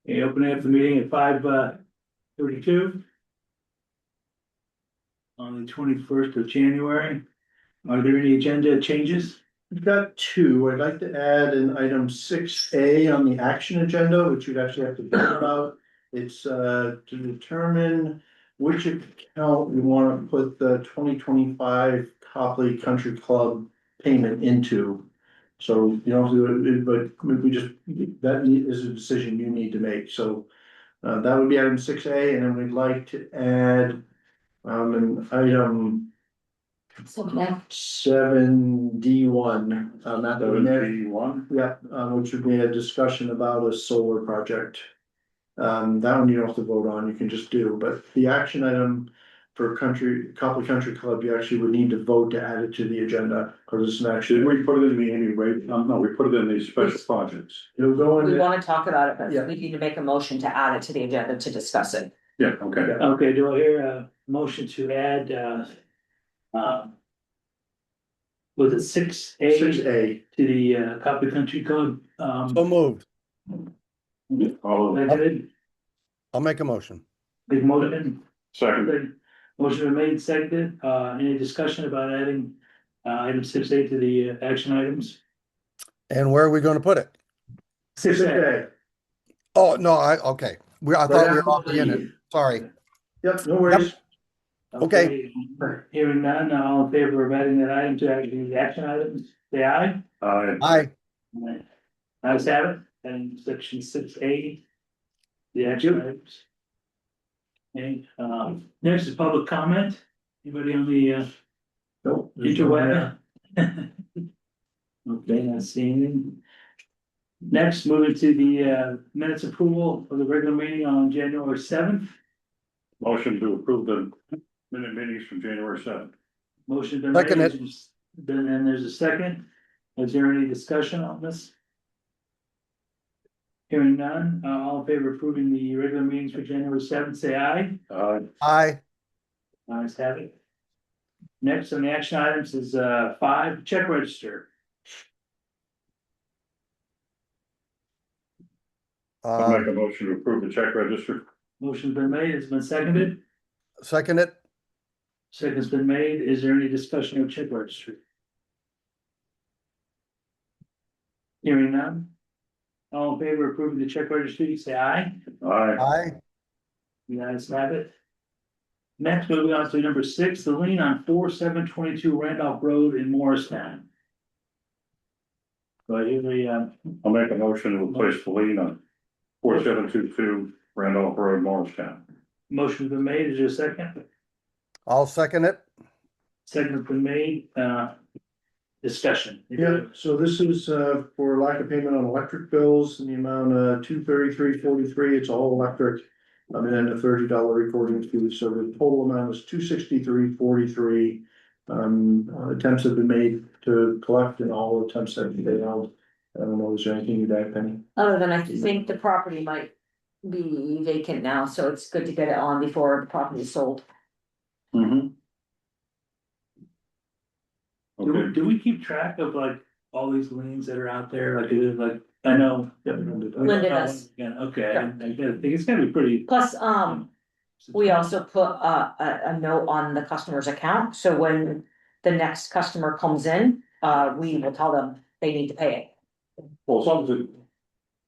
Okay, opening up the meeting at 5:32 on the 21st of January. Are there any agenda changes? We've got two. I'd like to add an item 6A on the action agenda, which you'd actually have to vote about. It's to determine which account we want to put the 2025 Copley Country Club payment into. So you don't have to do it, but we just, that is a decision you need to make. So that would be item 6A, and then we'd like to add an item 7D1, not the D1. yeah, which would be a discussion about a solar project. That one you don't have to vote on, you can just do, but the action item for Copley Country Club, you actually would need to vote to add it to the agenda, because it's an action. Did we put it in the annual rate? No, we put it in these special projects. It'll go in. We wanna talk about it, but Yeah. we need to make a motion to add it to the agenda to discuss it. Yeah, okay. Okay, do I hear a motion to add was it 6A 6A, to the Copley Country Club? So moved. All of it. Seconded, I'll make a motion. big motion. Second, Motion been made, seconded, any discussion about adding item 6A to the action items? And where are we gonna put it? 6A. 6A, Oh, no, okay. I thought we were after already in it. Sorry. yep, no worries. Okay. Hearing none, all in favor of adding that item to the action items, say aye. Aye. Ayes have it, and section 6A. The action items. Okay, next is public comment. Anybody on the Nope, there's no interweb? Okay, not seeing any. Next, moving to the minutes approval of the regular meeting on January 7th. motion to approve the minute meetings from January 7th. Motion been made. Second Then there's a second. Is there any discussion on this? Hearing none, all in favor of approving the regular meetings for January 7th, say aye. Aye. Ayes have it. Next on the action items is 5, check register. I'll make a motion to approve the check register. Motion's been made, it's been seconded. Second it. Second's been made. Is there any discussion of check registry? Hearing none. All in favor of approving the check registry, say aye. Aye. Aye. You guys have it. Next, moving on to number 6, the lien on 4722 Randolph Road in Morristown. So I hear the I'll make a motion to replace the lien on 4722 Randolph Road, Morristown. motion's been made. Is there a second? I'll second it. Second's been made. Discussion. Yeah, so this is for lack of payment on electric bills in the amount of $233.43, it's all electric. And then a $30 recording fee, so the total amount is $263.43. Attempts have been made to collect and all attempts have been failed. I don't know, is there anything you'd add, Penny? Other than I think the property might be vacant now, so it's good to get it on before the property is sold. Mm-hmm. Okay, Do we keep track of like all these liens that are out there? Like, is it like, I know. Linda does. Yeah, okay, I think it's gotta be pretty. Plus, we also put a note on the customer's account, so when the next customer comes in, we will tell them they need to pay it. well, as long as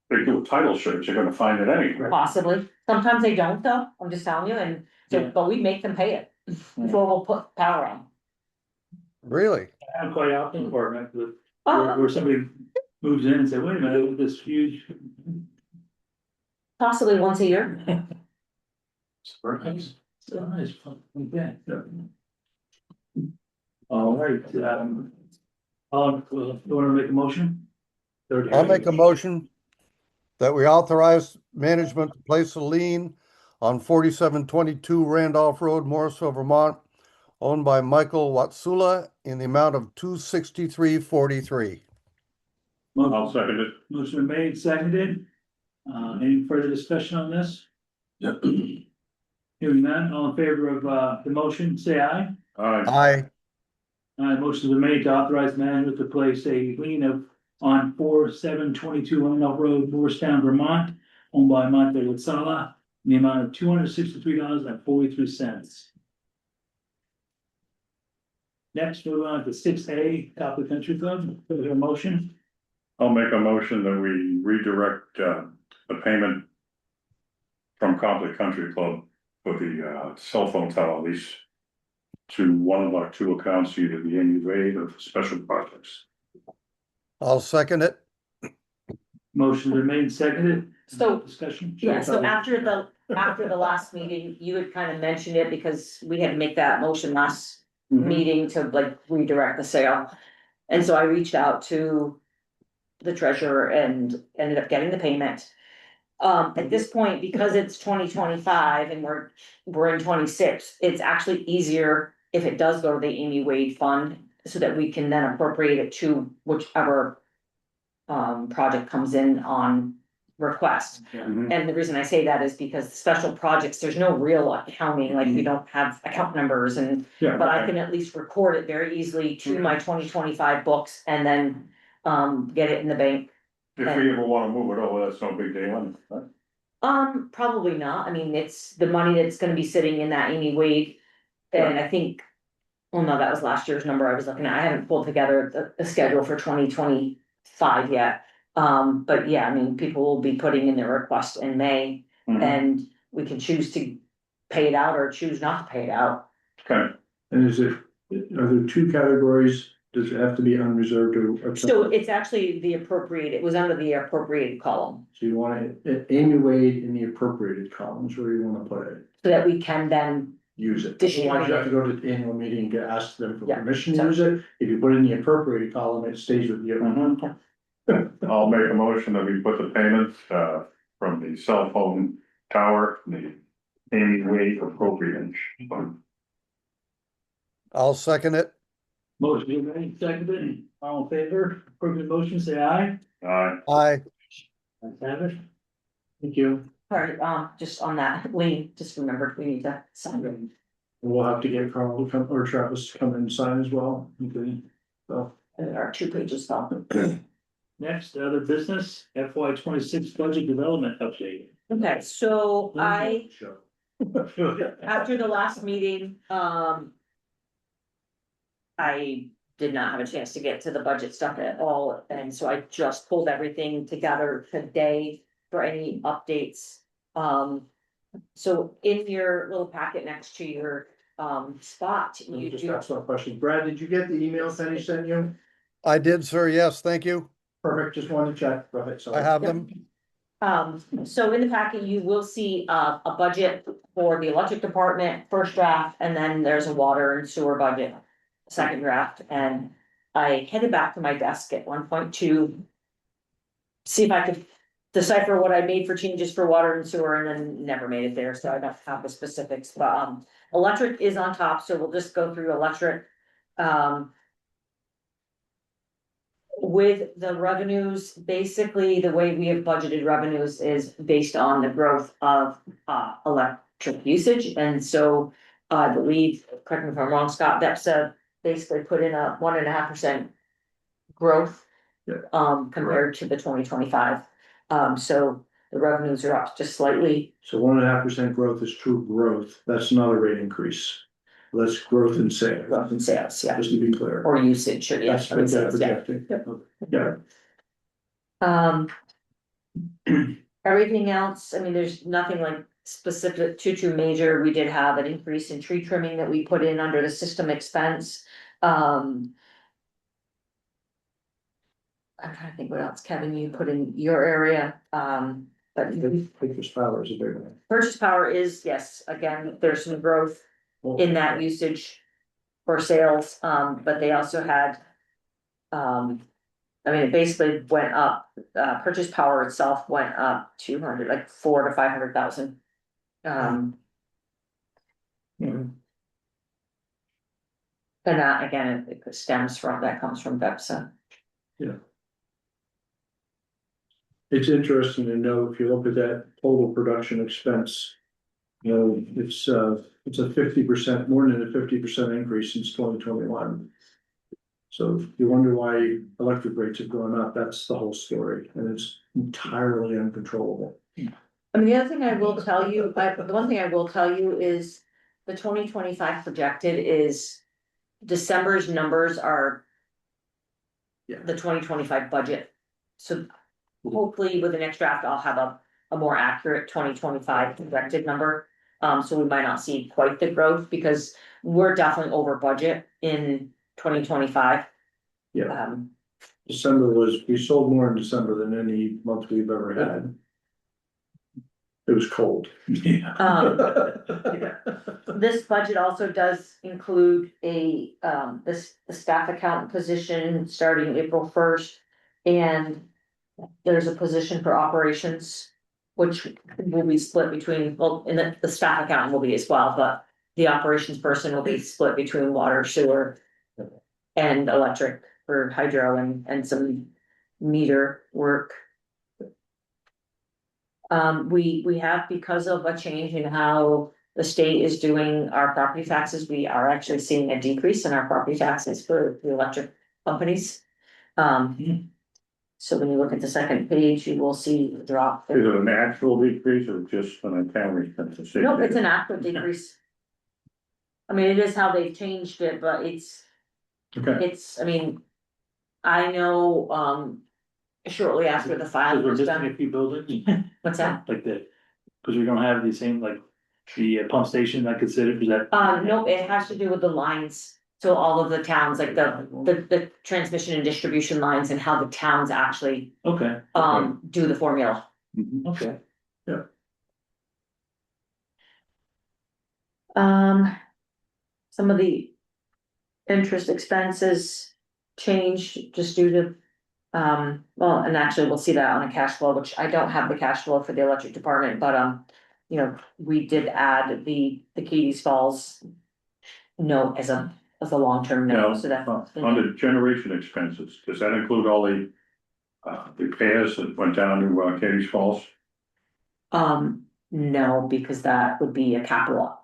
they do a title search, you're gonna find it anyway. Possibly, sometimes they don't though, I'm just telling you, and so, Yeah. but we make them pay it before we'll put power on. Really? I'm quite often for it, Uh, where somebody moves in and say, wait a minute, this huge. Possibly once a year. Nice. So nice. Okay. All right, you wanna make a motion? I'll make a motion that we authorize management to place a lien on 4722 Randolph Road, Morrisville, Vermont, owned by Michael Watsula in the amount of $263.43. I'll second it. Motion made, seconded. Any further discussion on this? Yep. Hearing none, all in favor of the motion, say aye. Aye. Aye. Motion's been made to authorize management to place a lien on 4722 Randolph Road, Morristown, Vermont, owned by Monte Watsala, in the amount of $263.43. Next, move on to 6A, Copley Country Club, is there a motion? I'll make a motion that we redirect, the payment from Copley Country Club for the, cell phone tower lease to one of our two accounts, either the Amy Wade or Special Projects. I'll second it. Motion remained seconded. So- Discussion. Yeah, so after the last meeting, you had kind of mentioned it because we had to make that motion last meeting to like redirect the sale. And so I reached out to the treasurer and ended up getting the payment. At this point, because it's 2025 and we're in 26, it's actually easier if it does go to the Amy Wade Fund, so that we can then appropriate it to whichever project comes in on request. And the reason I say that is because the special projects, there's no real accounting, like we don't have account numbers and, Yeah, but I can at least record it very easily to my 2025 books and then get it in the bank. If we ever wanna move it over, that's no big deal. Probably not. I mean, it's the money that's gonna be sitting in that Amy Wade. And I think, well, no, that was last year's number I was looking at. I haven't pulled together the schedule for 2025 yet. But yeah, I mean, people will be putting in their request in May and we can choose to pay it out or choose not to pay it out. Okay, And are there two categories? Does it have to be unreserved or? So it's actually the appropriate, it was under the appropriated column, So you want it, Amy Wade in the appropriated columns, where you wanna put it, so that we can then, use it. Distribute Otherwise, you have it. to go to the annual meeting and get asked them for Yeah, permission to so- use it. If you put it in the appropriated column, it stays with you. I'll make a motion that we put the payments, from the cell phone tower, the Amy Wade appropriation fund. I'll second it. motion made, seconded, all in favor, approving the motion, say aye. Aye. Aye. Let's have it. Thank you. sorry, just on that, Lee, just remembered we need to sign it. We'll have to get Carl to come, or Travis to come and sign as well. Okay. So, There are 2 pages though. Next, other business, FY 26 budget development update. Okay, so Sure. after the last meeting, I did not have a chance to get to the budget stuff at all, and so I just pulled everything together today for any updates. So in your little packet next to your spot, Let me you just do, ask one question. Brad, did you get the email Penny sent you? I did, sir. Yes, thank you. Perfect, just wanted to check. Go ahead, sorry. I have them. so in the packet, you will see a budget for the electric department, first draft, and then there's a water and sewer budget, second draft, and I headed back to my desk at one point to see if I could decipher what I made for changes for water and sewer, and then never made it there, so I don't have the specifics, but electric is on top, so we'll just go through electric. With the revenues, basically, the way we have budgeted revenues is based on the growth of electric usage, and so I believe, correct me if I'm wrong, Scott, that's basically put in a 1.5% growth. Yeah. Compared to the 2025, so the revenues are up just slightly. So 1.5% growth is true growth. That's not a rate increase. That's growth in sales, Growth in sales, yeah, just to be clear. or usage, or That's yes, what they're sales, yeah. projecting. Yeah. Everything else, I mean, there's nothing like specific too major. We did have an increase in tree trimming that we put in under the system expense. I'm trying to think what else, Kevin, you put in your area, but Purchase power is a big one. purchase power is, yes, again, there's some growth in that usage for sales, but they also had. I mean, it basically went up, purchase power itself went up 200, like 400 to 500,000. And that, again, it stems from, that comes from BEPSA. It's interesting to know, if you look at that total production expense. You know, it's a 50%, more than a 50% increase since 2021. So if you wonder why electric rates have gone up, that's the whole story, and it's entirely uncontrollable. I mean, the other thing I will tell you, the one thing I will tell you is the 2025 projected is December's numbers are. Yeah. The 2025 budget. So hopefully with the next draft, I'll have a more accurate 2025 projected number. So we might not see quite the growth because we're definitely over budget in 2025. Yeah. December we sold more in December than any month we've ever had. It was cold. This budget also does include the staff accountant position starting April 1st. And there's a position for operations, which will be split between, well, and the staff accountant will be as well, but the operations person will be split between water, sewer and electric for hydro and some meter work. We have, because of a change in how the state is doing our property taxes, we are actually seeing a decrease in our property taxes for the electric companies. So when you look at the second page, you will see the drop. Is it an actual decrease or just an accounting expense? No, it's an actual decrease. I mean, it is how they've changed it, but Okay, I mean, I know, shortly after the file Cause we're was missing a done, few buildings. what's that? Like cause we don't have the same, like, the pump station I consider, is that? No, it has to do with the lines. So all of the towns, like the transmission and distribution lines and how the towns actually, Okay, do the formula. mhm. okay. Some of the interest expenses changed just due to, well, and actually we'll see that on a cash flow, which I don't have the cash flow for the electric department, but, you know, we did add the Katie's Falls note as a long-term Now, note, so that. under generation expenses, does that include all the repairs that went down to Katie's Falls? No, because that would be a capital,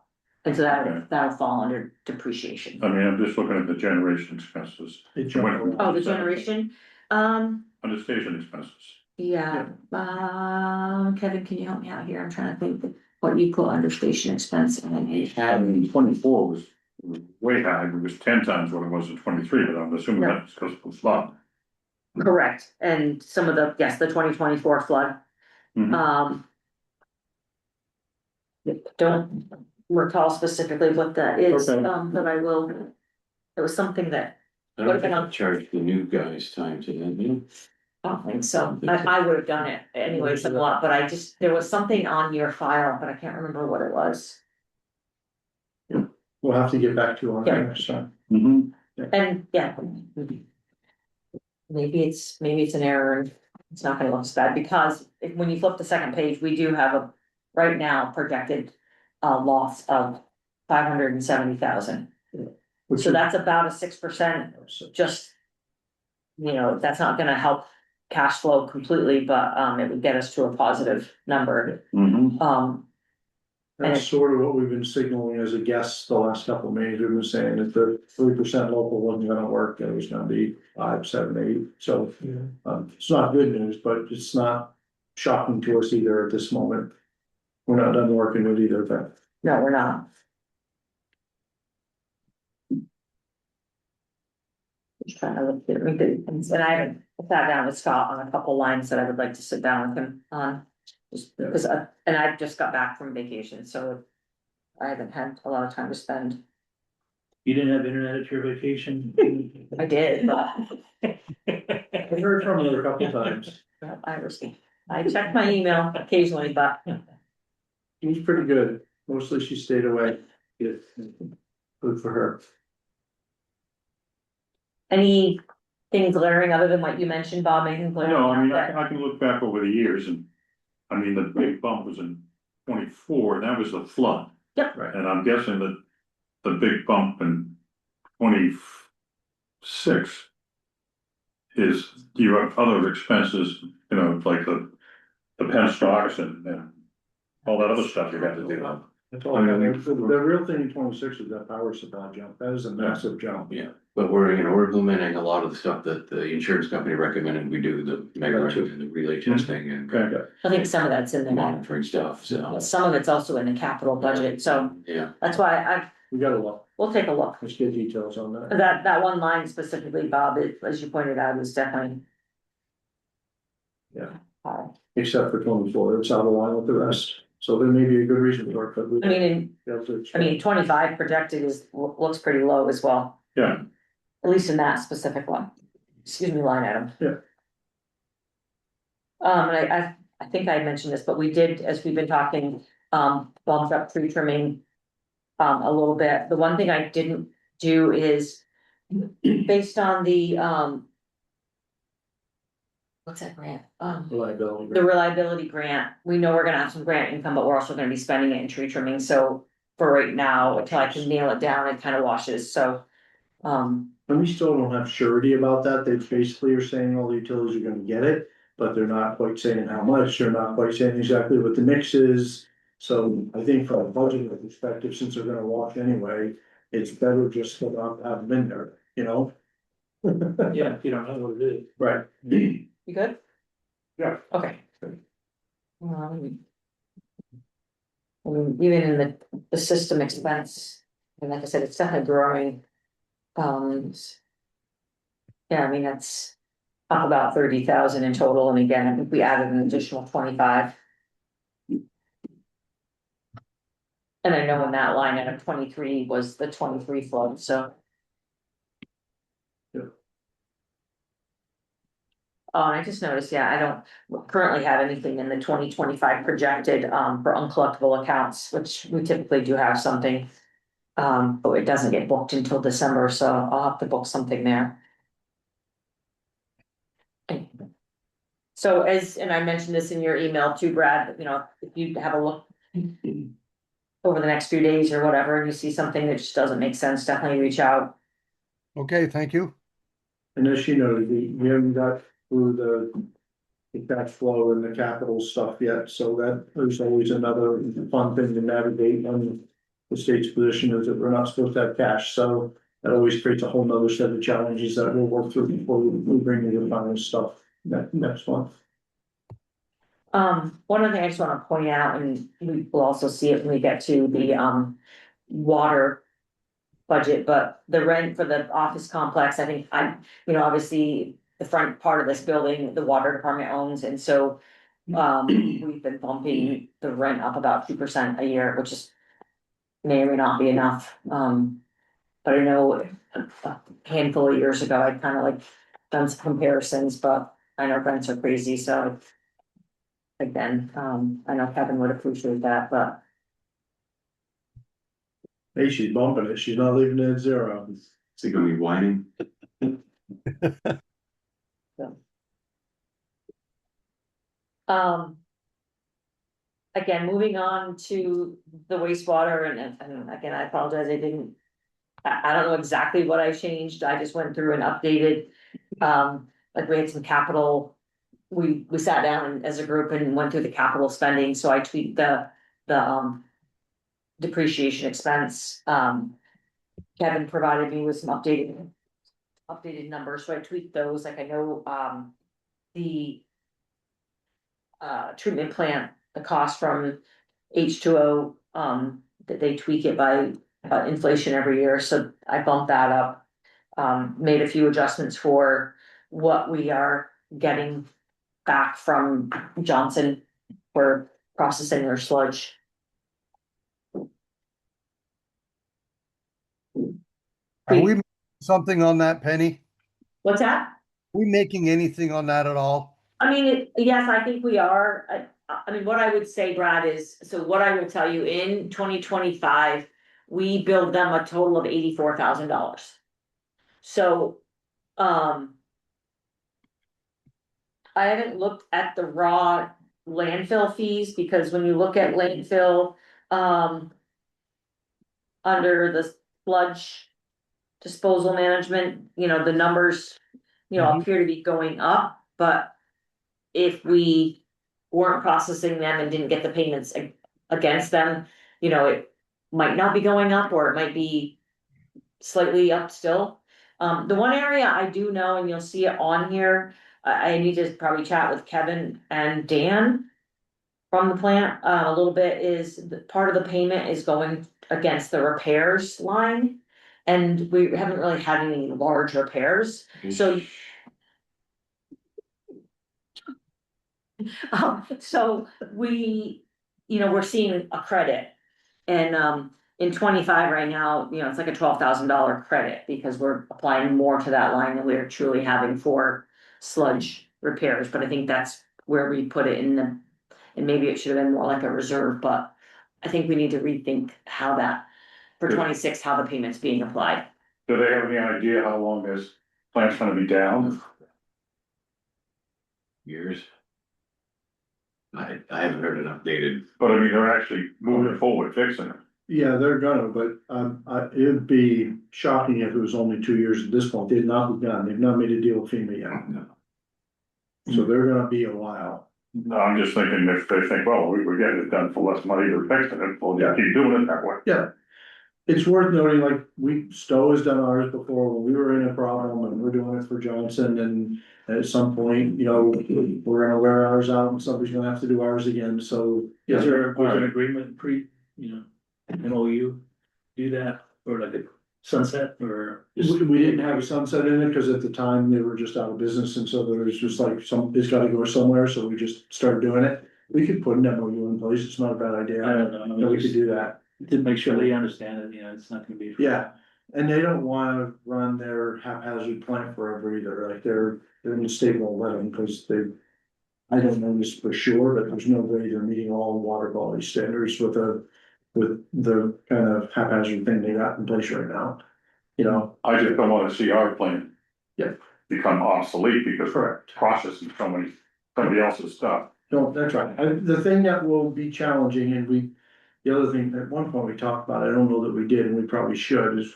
and so Okay. that'll fall under depreciation. I mean, I'm just looking at the generation expenses. It jumped around. Oh, the generation, Under station expenses. yeah, Kevin, can you help me out here? I'm trying to think what you put under station expense and And 24 was way high, it was 10 times what it was in 23, but I'm assuming Yeah. that's because of the flood. correct, and some of the 2024 flood. Mhm. Don't recall specifically what that is, Okay. but I will, it was something that, I don't think I charged the new guys time to that, you know? I don't think so, I would have done it anyways a lot, but there was something on your file, but I can't remember what it was. We'll have to get back to you on that Yeah. next time. Mhm. And, yeah. Maybe it's an error, and it's not gonna look as bad, because when you flip the second page, we do have right now projected. Loss of 570,000, Which so is- that's about a 6%, just. You know, that's not gonna help cash flow completely, but, it would get us to a positive number, Mhm. That's sort of what we've been signaling as a guess the last couple of meetings. We've been saying that the 3% local wasn't gonna work, and it was gonna be 5, 7, 8. So, it's not good news, but it's not shocking to us either at this moment. We're not done working with either of them. no, we're not. Just trying to look through it, and I haven't sat down with Scott on a couple lines that I would like to sit down with him on. Just because, and I just got back from vacation, so I haven't had a lot of time to spend. You didn't have internet at your vacation? I did, but I heard from her a couple times. I checked my email occasionally, but She was pretty good. Mostly she stayed away. Good for her. anything glaring other than what you mentioned, Bob, anything glaring? No, I mean, that- I can look back over the years and, I mean, the big bump was in 24, and that was the flood. Yep. Right. And I'm guessing that the big bump in 26 is, you have other expenses, you know, like the pen stocks and all that other stuff you have to do. That's all. The real thing in 26 is that power supply jump. That is a massive jump. Yeah, but we're implementing a lot of the stuff that the insurance company recommended we do, the megawatt and the relay testing and Okay. I think some of that's in there. monitoring stuff, so. Some of it's also in the capital budget, so Yeah, that's why We got a lot. we'll take a look. Let's get details on that. That one line specifically, Bob, as you pointed out, is definitely. Yeah. Uh, Except for 24, it's out of line with the rest. So there may be a good reason for it, but we. I mean, have to. 25 projected looks pretty low as well. Yeah. At least in that specific one, excuse me, line item. Yeah. And I think I mentioned this, but we did, as we've been talking, bumped up tree trimming. A little bit, the one thing I didn't do is based on the, what's that grant? Reliability. The reliability grant, we know we're gonna have some grant income, but we're also gonna be spending it in tree trimming, so for right now, until I can nail it down, it kind of washes, so. And we still don't have surety about that. They basically are saying all the utilities are gonna get it, but they're not quite saying how much, they're not quite saying exactly what the mix is. So I think from a budget perspective, since they're gonna wash anyway, it's better just to not have them in there, you know? Yeah, if you don't know what it is. Right. You good? Yeah. Okay. I mean, even in the system expense, and like I said, it's definitely growing. Yeah, I mean, that's up about 30,000 in total, and again, I think we added an additional 25. And I know in that line item 23 was the 23 flood, so. Yeah. Oh, and I just noticed, yeah, I don't currently have anything in the 2025 projected for uncollectible accounts, which we typically do have something. But it doesn't get booked until December, so I'll have to book something there. So and I mentioned this in your email too, Brad, you know, if you have a look. Over the next few days or whatever, and you see something that just doesn't make sense, definitely reach out. Okay, thank you. And as you know, we haven't got through the cash flow and the capital stuff yet, so that there's always another fun thing to navigate on. The state's position is that we're not supposed to have cash, so that always creates a whole nother set of challenges that we'll work through before we bring you the final stuff next month. One other thing I just wanna point out, and we will also see it when we get to the water. Budget, but the rent for the office complex, I think obviously the front part of this building, the water department owns, and so. We've been bumping the rent up about 2% a year, which is. May or may not be enough, but I know a handful of years ago, I'd kind of like done some comparisons, but I know rents are crazy, so. Again, I know Kevin would appreciate that, but. Hey, she's bumping it, she's not leaving it at zero. is it gonna be whining? Again, moving on to the wastewater, and again, I apologize, I don't know exactly what I changed, I just went through and updated. Like we had some capital, we sat down as a group and went through the capital spending, so I tweaked the depreciation expense. Kevin provided me with some updated numbers, so I tweaked those, like I know, the treatment plant, the cost from H2O, that they tweak it by inflation every year, so I bumped that up. Made a few adjustments for what we are getting back from Johnson for processing their sludge. Are we making something on that, Penny? What's that? Are we making anything on that at all? I mean, yes, I think we are. I mean, what I would say, Brad, is, so what I will tell you, in 2025, we billed them a total of $84,000. So, I haven't looked at the raw landfill fees, because when you look at landfill, under the sludge disposal management, the numbers, appear to be going up, but if we weren't processing them and didn't get the payments against them, you know, it might not be going up, or it might be slightly up still. The one area I do know, and you'll see it on here, I need to probably chat with Kevin and Dan from the plant, a little bit, is part of the payment is going against the repairs line. And we haven't really had any large repairs, so. So we, we're seeing a credit. And in 25 right now, it's like a $12,000 credit, because we're applying more to that line than we're truly having for sludge repairs, but I think that's where we put it in the. And maybe it should have been more like a reserve, but I think we need to rethink how that, for 26, how the payment's being applied. Do they have any idea how long this plant's gonna be down? Years. I haven't heard it updated. But I mean, they're actually moving forward, fixing it. Yeah, they're gonna, but it'd be shocking if it was only 2 years at this point. They've not begun, they've not made a deal with FEMA yet. So they're gonna be a while. No, I'm just thinking if they think, well, we're getting it done for less money, they're fixing it, we'll just keep doing it that way. Yeah. It's worth noting, like, Stowe has done ours before, when we were in a problem, and we're doing it for Johnson, and at some point, we're gonna wear ours out, and somebody's gonna have to do ours again, so. Is there, was an agreement MOU, do that, or like a sunset, or? just- We didn't have a sunset in it, cause at the time they were just out of business, and so there was just like it's gotta go somewhere, so we just started doing it. We could put an MOU in place, it's not a bad idea. I don't know, Yeah, we could do that. to make sure they understand it, it's not gonna be. Yeah, and they don't wanna run their haphazard plant forever either, like they're in the state won't let them, cause they. I don't know this for sure, but there's no way they're meeting all water quality standards with the kind of haphazard thing they got in place right now. I just don't wanna see our plant. Yeah. Become obsolete because we're Correct. processing somebody else's stuff. No, that's right. The thing that will be challenging, and the other thing, at one point we talked about, I don't know that we did, and we probably should, is.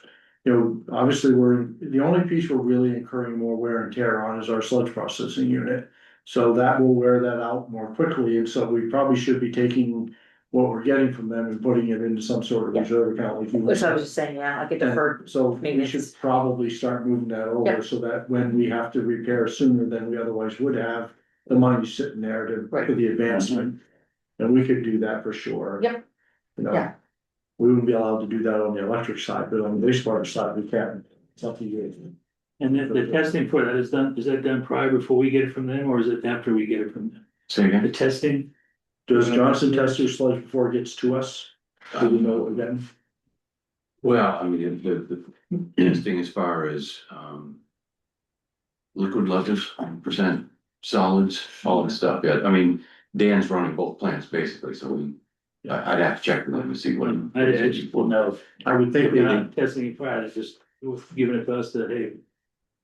Obviously, the only piece we're really incurring more wear and tear on is our sludge processing unit. So that will wear that out more quickly, and so we probably should be taking what we're getting from them and putting it into some sort of reserve account, like you. Which I was just saying, yeah, like a deferred, So we should maintenance. probably start moving that over, Yep. so that when we have to repair sooner than we otherwise would have, the money's sitting there Right. for the advancement. And we could do that for sure. Yep. Yeah. We wouldn't be allowed to do that on the electric side, but on the wastewater side, we can. It's up to you. And the testing for that is that done prior before we get it from them, or is it after we get it from them? Say The again? testing, Does Johnson test their sludge before it gets to us? Do we know what we're getting? Well, I mean, the testing as far as, liquid levels, percent solids, all that stuff, yeah, I mean, Dan's running both plants basically, so I'd have to check with them to see what. I just will know. I would think If they you're did. not testing it prior, it's just giving it to us to, hey.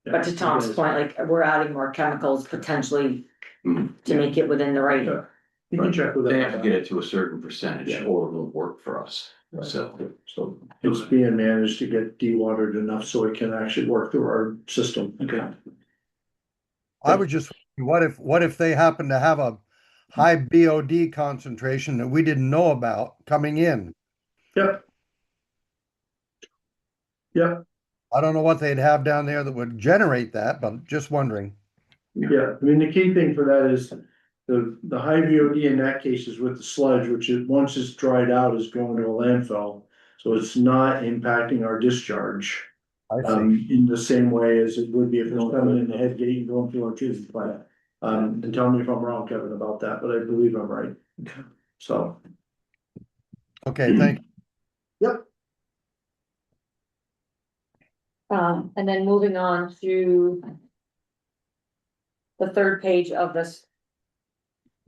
but to Tom's point, like, we're adding more chemicals potentially Mhm. to make it within the right. Yeah. You can check with them. They have to get it to a certain percentage Yeah. or it won't work for us, Right. so. So it's being managed to get dewatered enough so it can actually work through our system. Okay. I would just, what if they happen to have a high BOD concentration that we didn't know about coming in? Yep. Yep, I don't know what they'd have down there that would generate that, but just wondering. yeah, I mean, the key thing for that is the high VOD in that case is with the sludge, which is, once it's dried out, is going to a landfill. So it's not impacting our discharge, I see. in the same way as it would be if it was coming in the head gate and going through our treatment plant. And tell me if I'm wrong, Kevin, about that, but I believe I'm right. So, Okay, thank you. yep, And then moving on to the third page of this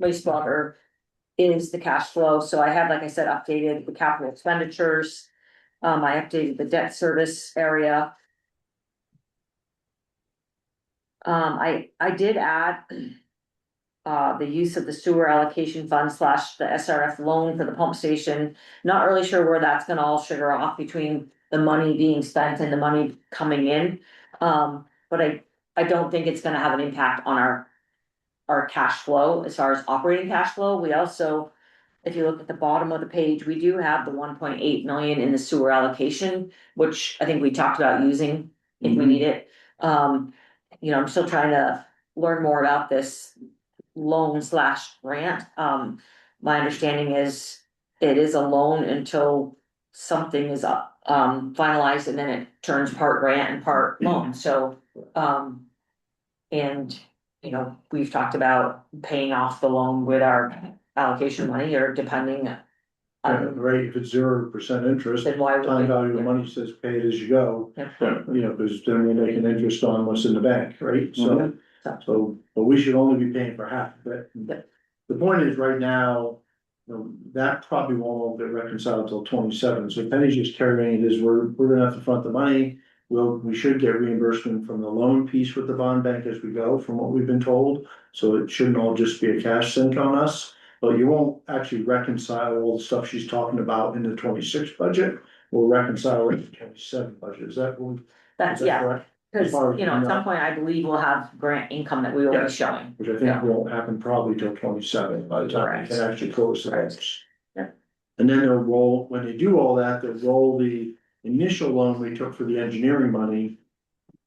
wastewater is the cash flow. So I have, like I said, updated the capital expenditures. I updated the debt service area. I did add the use of the sewer allocation fund / the SRF loan for the pump station. Not really sure where that's gonna all sugar off between the money being spent and the money coming in. But I don't think it's gonna have an impact on our cash flow as far as operating cash flow. We also if you look at the bottom of the page, we do have the 1.8 million in the sewer allocation, which I think we talked about using if we Mhm. need it. I'm still trying to learn more about this loan slash grant. My understanding is it is a loan until something is finalized, and then it turns part grant and part loan, so, and, we've talked about paying off the loan with our allocation money, or depending Yeah, on, right, if it's 0% interest, then why would time we? value of money says pay it as you go. Yeah. Because then we're making interest on what's in the bank, right? Mhm. But we should only be paying for half of it. Yeah. The point is, right now, that probably won't get reconciled till 27, so Penny's just carrying it as we're gonna have to front the money. We should get reimbursement from the loan piece with the bond bank as we go, from what we've been told, so it shouldn't all just be a cash sink on us. But you won't actually reconcile all the stuff she's talking about in the 26 budget, we'll reconcile it in the 27 budget, is that That's, is that yeah, correct? cause, As far as at we some know. point, I believe we'll have grant income that we will Yeah. be showing. Which I Yeah. think won't happen probably till 27, by the time we Correct. can actually close the Correct. books. Yep. And then they'll roll, when they do all that, they'll roll the initial loan we took for the engineering money.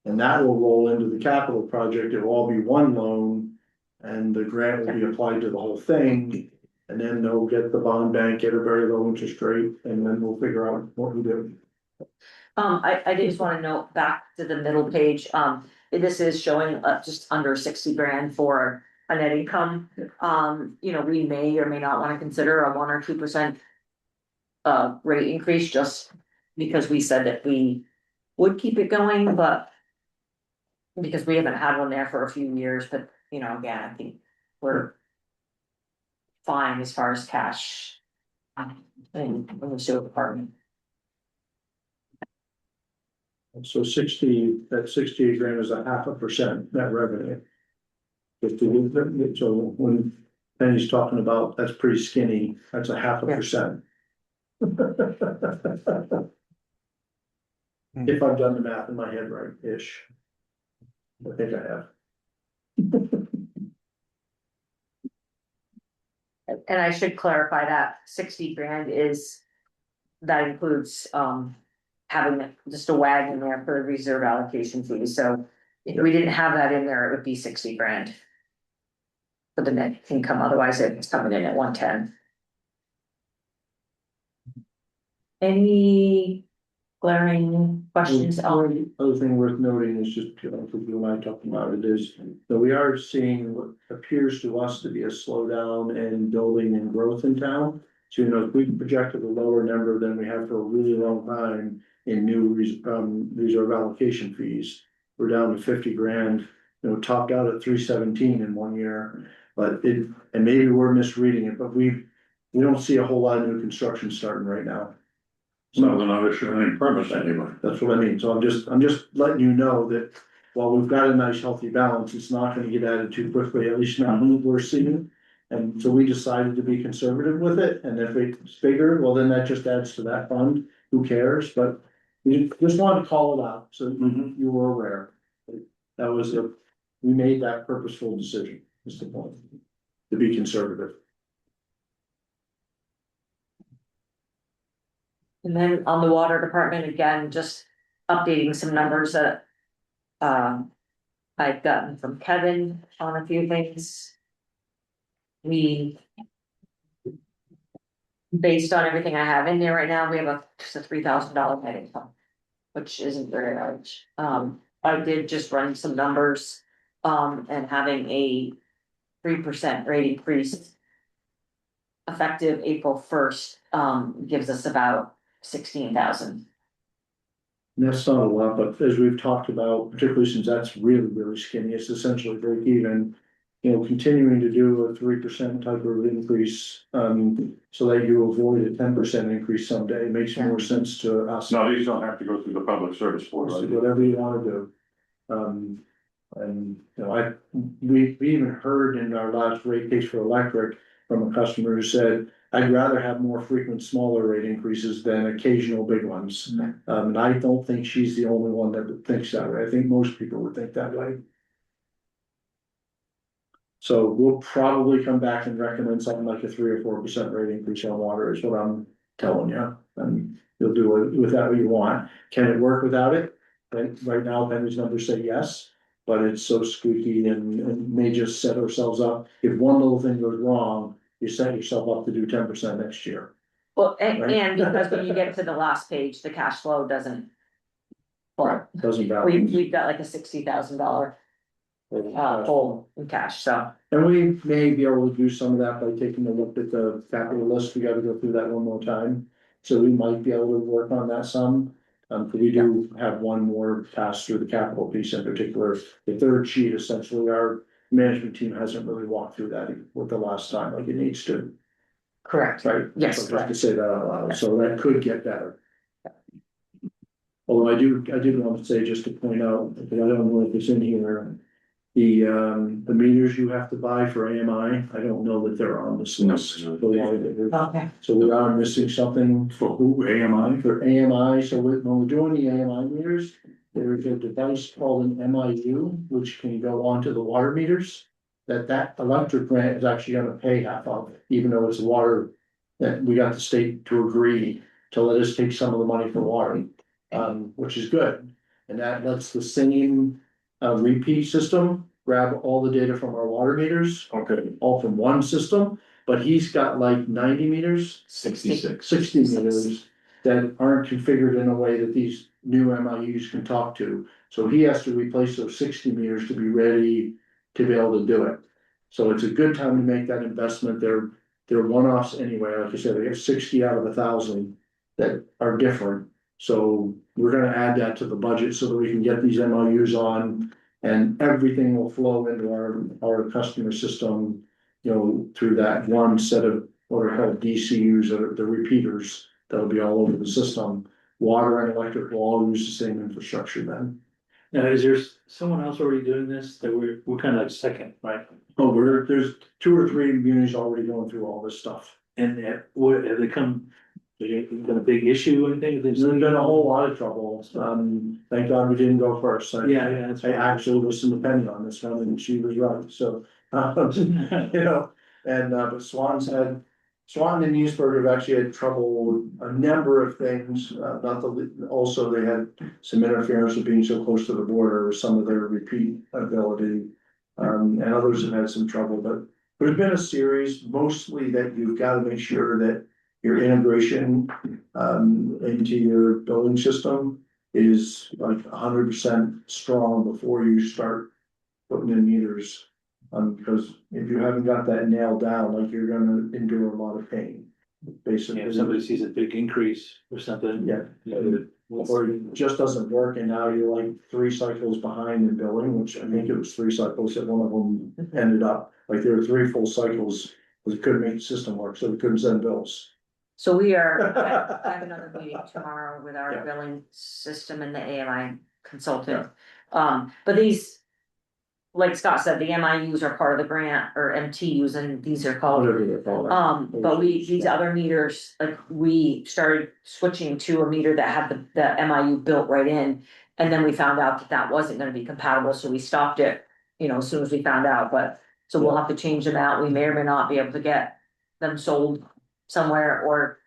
And that will roll into the capital project, it will all be one loan, and the grant will be applied to the whole thing. And then they'll get the bond bank, get a very low interest rate, and then we'll figure out what we do. I did just wanna note back to the middle page, this is showing just under 60 grand for a net income. We may or may not wanna consider a 1 or 2% rate increase, just because we said that we would keep it going, but because we haven't had one there for a few years, but, again, I think we're fine as far as cash in the sewer department. So 60, that 68 grand is a 0.5% net revenue. So when Penny's talking about, that's pretty skinny, that's a 0.5%. If I've done the math in my head right-ish. I think I have. And I should clarify that 60 grand that includes, having just a wag in there for reserve allocation fees, so if we didn't have that in there, it would be 60 grand. For the net income, otherwise it's coming in at 110. Any glaring questions on? Other thing worth noting is just, because you and I talking about it, is that we are seeing what appears to us to be a slowdown in building and growth in town. So, if we projected a lower number than we have for a really long time in new reserve allocation fees. We're down to 50 grand, topped out at 317 in 1 year. But and maybe we're misreading it, but we don't see a whole lot of new construction starting right now. So they're not issuing any permits anyway. That's what I mean, so I'm just letting you know that while we've got a nice healthy balance, it's not gonna get added too quickly, at least not what we're seeing. And so we decided to be conservative with it, and if it's bigger, well, then that just adds to that fund, who cares, but we just wanted to call it out, so you were aware. That was we made that purposeful decision, is the point, to be conservative. And then on the water department, again, just updating some numbers that. I've gotten from Kevin on a few things. Based on everything I have in there right now, we have just a $3,000 net income. Which isn't very large. I did just run some numbers, and having a 3% rate increase. Effective April 1st, gives us about 16,000. That's not a lot, but as we've talked about, particularly since that's really skinny, it's essentially break even. Continuing to do a 3% type of increase, so that you avoid a 10% increase someday makes more sense to us. No, these don't have to go through the public service board, So right? whatever you wanna do. And, we even heard in our last rate case for electric from a customer who said, I'd rather have more frequent, smaller rate increases than occasional big ones. And I don't think she's the only one that thinks that way. I think most people would think that way. So we'll probably come back and recommend something like a 3 or 4% rate increase on water is what I'm telling you. And you'll do it with that what you want. Can it work without it? And right now, Penny's numbers say yes, but it's so squeaky and may just set ourselves up. If one little thing goes wrong, you set yourself up to do 10% next year. Well, Right. and because when you get to the last page, the cash flow doesn't. Well, Doesn't balance. we've got like a $60,000 hole in cash, so. And we may be able to do some of that by taking a look at the capital list. We gotta go through that one more time. So we might be able to work on that some. But we do have one more pass through the capital piece in particular. The third sheet, essentially, our management team hasn't really walked through that with the last time like it needs to, Correct. right? Yes, So just correct. to say that out loud, so that could get better. Although I did want to say, just to point out, because I don't know if it's in here. The meters you have to buy for AMI, I don't know that they're on this No, list. no. The one that we're- Okay. So we are missing something For who, AMI? for AMI, so when we're doing the AMI meters, there's a device called an MIU, which can go onto the water meters. That electric grant is actually gonna pay half of it, even though it's water, that we got the state to agree to let us take some of the money for water, which is good. And that lets the same repeat system grab all the data from our water meters, Okay. all from one system. But he's got like 90 meters, 66. 60 meters that aren't configured in a way that these new MIUs can talk to. So he has to replace those 60 meters to be ready to be able to do it. So it's a good time to make that investment. They're one-offs anyway. Like I said, they have 60 out of 1,000 that are different. So we're gonna add that to the budget so that we can get these MOUs on. And everything will flow into our customer system, through that one set of what are called DCUs, or the repeaters. That'll be all over the system. Water and electric will all use the same infrastructure then. Now, is there someone else already doing this, that we're kind of like second, right? Oh, there's 2 or 3 communities already going through all this stuff. And have they come, been a big issue or anything? There's been a whole lot of trouble. Thank God we didn't go first. Yeah, that's I right. actually listened to Penny on this one and she was right, so, but Swan and Newsburg have actually had trouble with a number of things, also they had some interference with being so close to the border with some of their repeat ability. And others have had some trouble, but there's been a series, mostly that you've got to make sure that your integration, into your building system is like 100% strong before you start putting in meters. Because if you haven't got that nailed down, like you're gonna endure a lot of pain, basically. If somebody sees a big increase or something. Yeah, or it just doesn't work and now you're like 3 cycles behind in billing, which I think it was 3 cycles that one of them ended up. Like there were 3 full cycles, we couldn't make the system work, so we couldn't send bills. So we I have another meeting tomorrow with our Yeah. billing system and the AMI consultant. But these, like Scott said, the MIUs are part of the grant, or MTUs, and these are called. Whatever they're called. But these other meters, like we started switching to a meter that had the MIU built right in. And then we found out that wasn't gonna be compatible, so we stopped it, as soon as we found out, but. So we'll have to change them out. We may or may not be able to get them sold somewhere, or.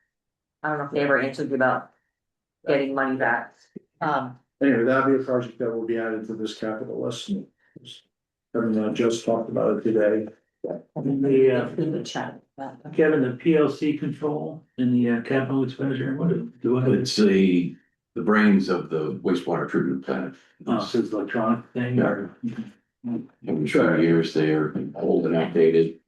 I don't know if they ever answered you about getting money back. Anyway, that'll be a project that will be added to this capital list. Everyone just talked about it today. And the, We would chat about that. Kevin, the PLC control in the capital expenditure, what do I? It's the brains of the wastewater treatment plant. Oh, so it's electronic thing or? Every 2 years, they are old and outdated.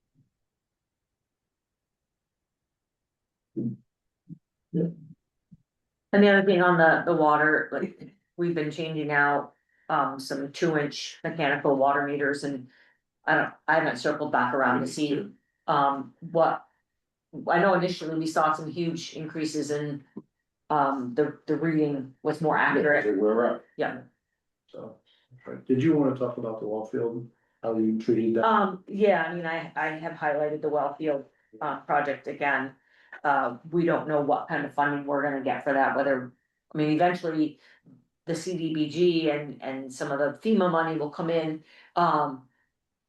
And the other thing on the water, like, we've been changing out, some 2-inch mechanical water meters, and. I haven't circled back around to see, what. I know initially we saw some huge increases in, the reading was more accurate, We're up. yeah. So, did you wanna talk about the wall field, how you treated that? Yeah, I mean, I have highlighted the well field, project again. We don't know what kind of funding we're gonna get for that, whether, I mean, eventually. The CDBG and some of the FEMA money will come in,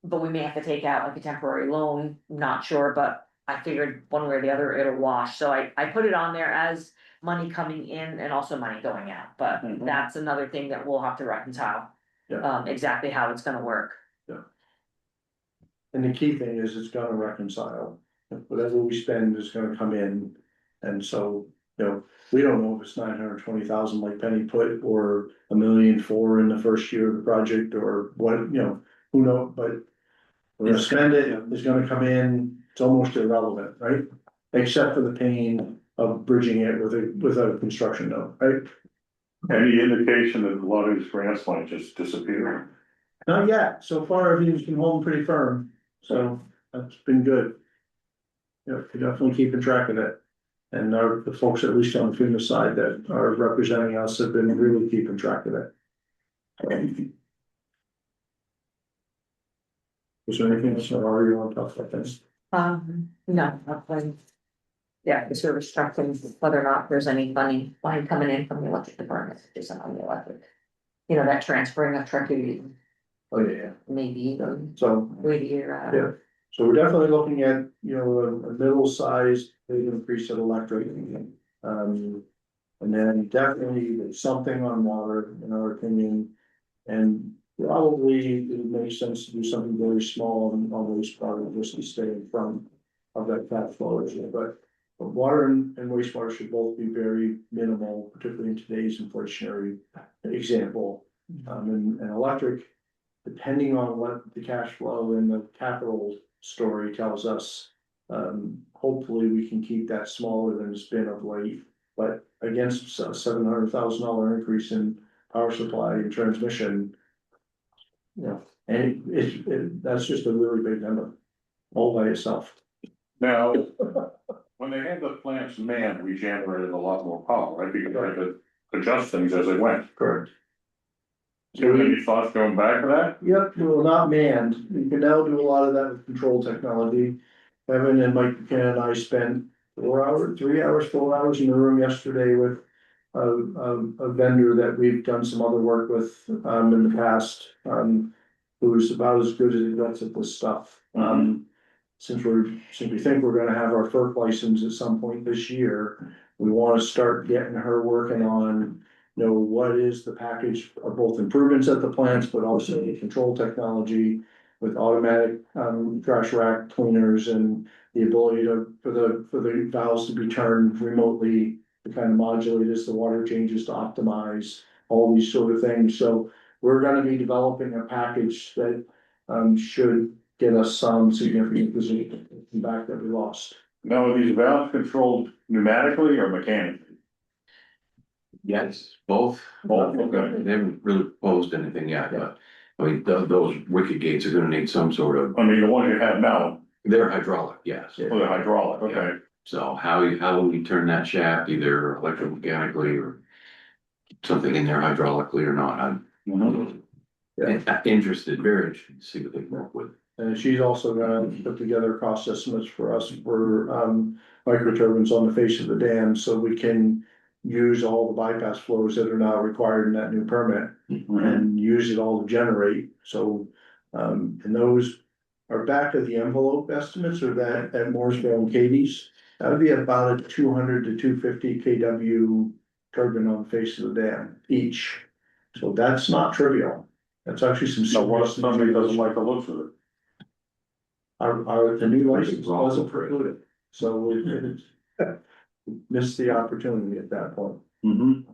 But we may have to take out like a temporary loan, not sure, but I figured one way or the other it'll wash, so I put it on there as money coming in and also money going out, but Mhm. that's another thing that we'll have to reconcile. Yeah. Exactly how it's gonna work. And the key thing is it's gonna reconcile, whatever we spend is gonna come in. And so, we don't know if it's 920,000 like Penny put, or 1,000,004 in the first year of the project, or what, who knows, but. We're gonna spend it, it's gonna come in, it's almost irrelevant, right? Except for the pain of bridging it with a construction note, right? Any indication that a lot of these grants might just disappear? Not yet, so far everything's been holding pretty firm, so that's been good. Yeah, we're definitely keeping track of it. And the folks, at least on the FEMA side that are representing us, have been really keeping track of it. Is there anything else, or you want to talk about this? No, nothing. Yeah, the service structure, whether or not there's any money coming in from the electric department, just on the electric. You know, that transferring of Trustee, Oh, yeah, maybe even so, wait a year. yeah, so we're definitely looking at, a middle-sized, big increase in electric. And then definitely something on water, in our opinion. And probably it makes sense to do something very small on wastewater, just to stay in front of that cash flow issue, but water and wastewater should both be very minimal, particularly in today's inflationary example. And electric, depending on what the cash flow and the capital story tells us, hopefully we can keep that smaller than it's been of late. But against a $700,000 increase in power supply and transmission, and that's just a really big number, all by itself. Now, when they had the plants manned, we generated a lot more power, right? Because they could adjust things as they went. Correct. Do you have any thoughts going back to that? Yep, well, not manned, you can now do a lot of that with control technology. Evan and Mike McKenna and I spent 3 hours, 4 hours in the room yesterday with a vendor that we've done some other work with, in the past, who's about as good as it gets at this stuff. Since we think we're gonna have our FERC license at some point this year, we wanna start getting her working on, what is the package of both improvements at the plants, but also the control technology with automatic, trash rack cleaners and the ability for the valves to be turned remotely to kind of modulate as the water changes to optimize all these sort of things. So we're gonna be developing a package that, should get us some significant position back that we lost. Now, are these valves controlled pneumatically or mechanically? Yes, both. Both, okay. They haven't really proposed anything yet, but, I mean, those wicket gates are gonna need some sort of, I mean, the ones you have now, they're hydraulic, yes. for the hydraulic, okay. So how will we turn that shaft, either electromechanically or something in there hydraulically or not? I'm interested, very interested to see what they come up with. And she's also gonna put together cost estimates for us for, microturbines on the face of the dam, so we can use all the bypass flows that are now required in that new permit and use it all to generate, so, and those are back of the envelope estimates, or that at Morrisville and Katie's. That would be about a 200 to 250 kW turbine on the face of the dam each, so that's not trivial. That's actually some. So what if somebody doesn't like the looks of it? The new license wasn't preclude it, so we missed the opportunity at that point. Green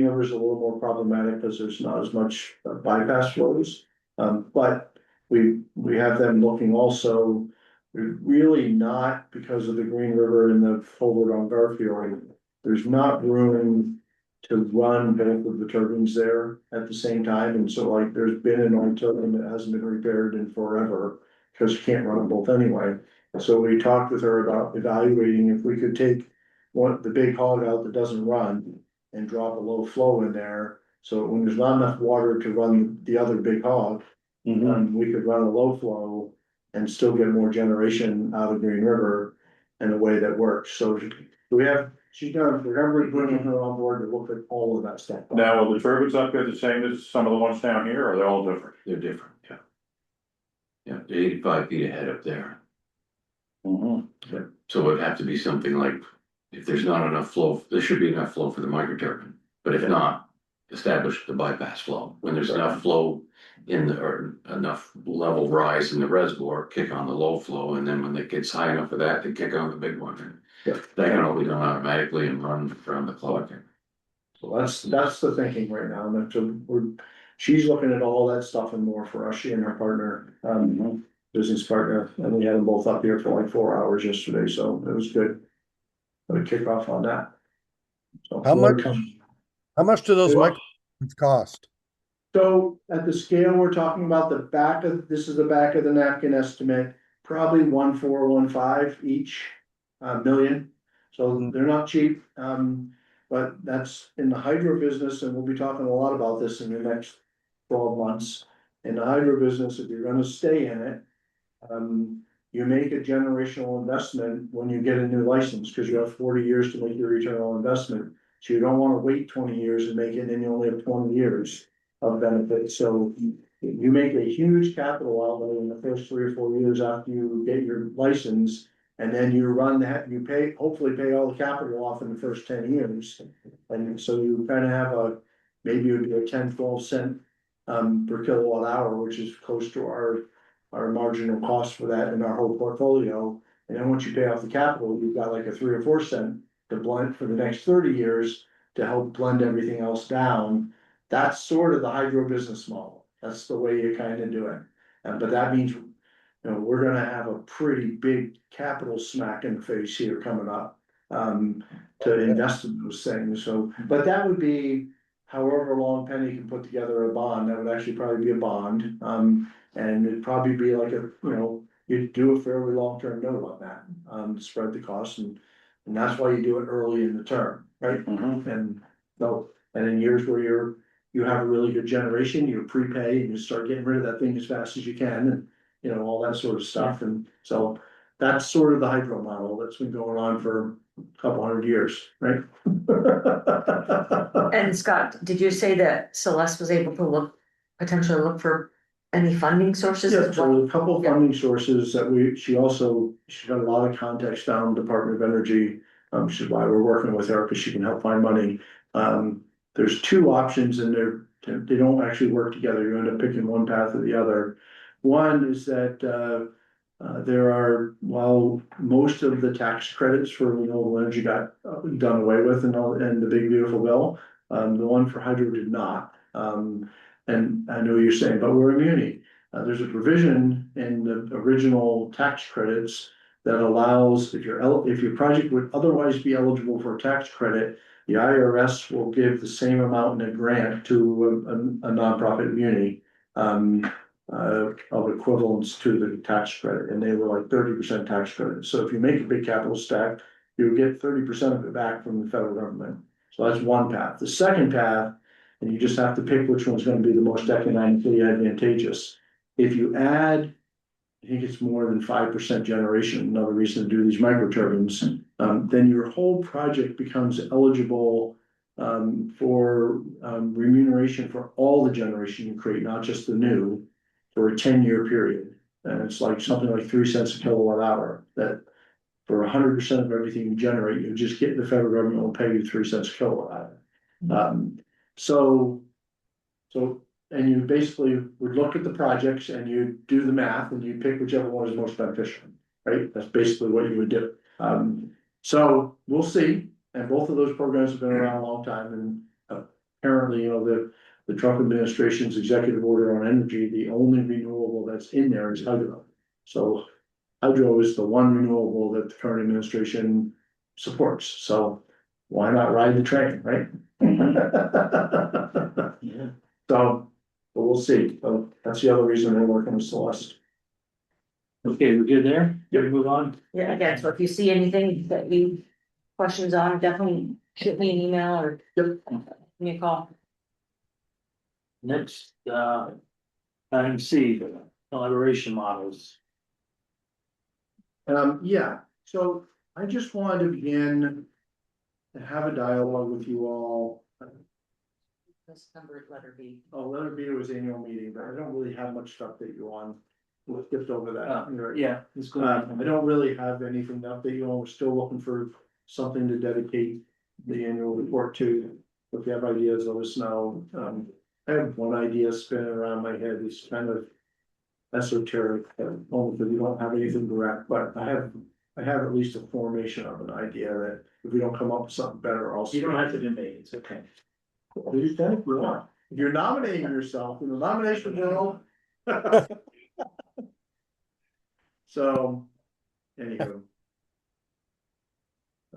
River is a little more problematic because there's not as much bypass flows. But we have them looking also, really not because of the Green River and the forward on Garfield. There's not room to run both of the turbines there at the same time, and so like there's been an old turbine that hasn't been repaired in forever. Because you can't run them both anyway. So we talked with her about evaluating if we could take the big hog out that doesn't run and drop a low flow in there. So when there's not enough water to run the other big hog, we could run a low flow and still get more generation out of Green River in a way that works. So we're bringing her on board to look at all of that stuff. Now, are the turbines up there the same as some of the ones down here, or are they all different? They're different, yeah. Yeah, 85 feet ahead up there. Mhm. So it'd have to be something like, if there's not enough flow, there should be enough flow for the microturbine. But if not, establish the bypass flow. When there's enough flow in the, or enough level rise in the reservoir, kick on the low flow, and then when it gets high enough for that, they kick on the big one. Yeah. That can all be done automatically and run from the clock. So that's the thinking right now, and so she's looking at all that stuff and more for us, she and her partner, business partner, and we had them both up here for like 4 hours yesterday, so it was good. We kick off on that. So How more much- to come. How much do those Well- microphones cost? So at the scale, we're talking about the back of, this is the back of the napkin estimate, probably 1,415 each, million. So they're not cheap, but that's in the hydro business, and we'll be talking a lot about this in the next 12 months. In the hydro business, if you're gonna stay in it, you make a generational investment when you get a new license, because you have 40 years to make your return on investment. So you don't wanna wait 20 years and make it, and then you only have 20 years of benefit, so you make a huge capital outlay in the first 3 or 4 years after you get your license. And then you run that, you pay, hopefully pay all the capital off in the first 10 years. And so you kind of have a, maybe it would be a 10-12 cent per kilowatt hour, which is close to our marginal cost for that in our whole portfolio. And then once you pay off the capital, you've got like a 3 or 4 cent to blend for the next 30 years to help blend everything else down. That's sort of the hydro business model. That's the way you kind of do it. But that means, you know, we're gonna have a pretty big capital smack in the face here coming up. To invest in those things, so, but that would be however long Penny can put together a bond, that would actually probably be a bond. And it'd probably be like a, you know, you'd do a fairly long-term note on that, to spread the cost, and that's why you do it early in the term, right? And so, and in years where you have a really good generation, you prepay and you start getting rid of that thing as fast as you can, and you know, all that sort of stuff, and so that's sort of the hydro model that's been going on for a couple 100 years, right? And Scott, did you say that Celeste was able to potentially look for any funding sources Yeah, as well? so a couple of funding sources that she's got a lot of contacts down Department of Energy, which is why we're working with her, because she can help find money. There's 2 options in there, they don't actually work together, you end up picking one path or the other. One is that, there are, while most of the tax credits for renewable energy got done away with and the big beautiful bill, the one for hydro did not. And I know you're saying, but we're immune. There's a provision in the original tax credits that allows, if your project would otherwise be eligible for a tax credit, the IRS will give the same amount in a grant to a nonprofit muni. Of equivalence to the tax credit, and they were like 30% tax credit. So if you make a big capital stack, you get 30% of it back from the federal government. So that's one path. The second path, and you just have to pick which one's gonna be the most economically advantageous. If you add, I think it's more than 5% generation, another reason to do these microturbines, then your whole project becomes eligible for remuneration for all the generation you create, not just the new, for a 10-year period. And it's like something like 3 cents a kilowatt hour, that for 100% of everything you generate, you just get, the federal government will pay you 3 cents a kilowatt hour. So, and you basically would look at the projects and you do the math and you pick whichever one is most beneficial, right? That's basically what you would do. So we'll see, and both of those programs have been around a long time, and apparently, you know, the Trump administration's executive order on energy, the only renewable that's in there is hydro. So hydro is the one renewable that the current administration supports, so why not ride the train, right? So, but we'll see, that's the other reason we're working with Celeste. Okay, we're good there? Can we move on? Yeah, again, so if you see anything that you questions on, definitely shoot me an email or give me a call. Next, item C, collaboration models. Yeah, so I just wanted to begin to have a dialogue with you all. This number letter B. Oh, letter B was annual meeting, but I don't really have much to update you on. we skipped over that. Yeah, it's good. I don't really have anything to update you on. We're still looking for something to dedicate the annual report to. If you have ideas, let us know. I have one idea spinning around my head. It's kind of esoteric, only because we don't have anything direct, but I have at least a formation of an idea that if we don't come up with something better, I'll. You don't have to do me, it's okay. You can if you want. If you're nominating yourself in the nomination world. So, anywho.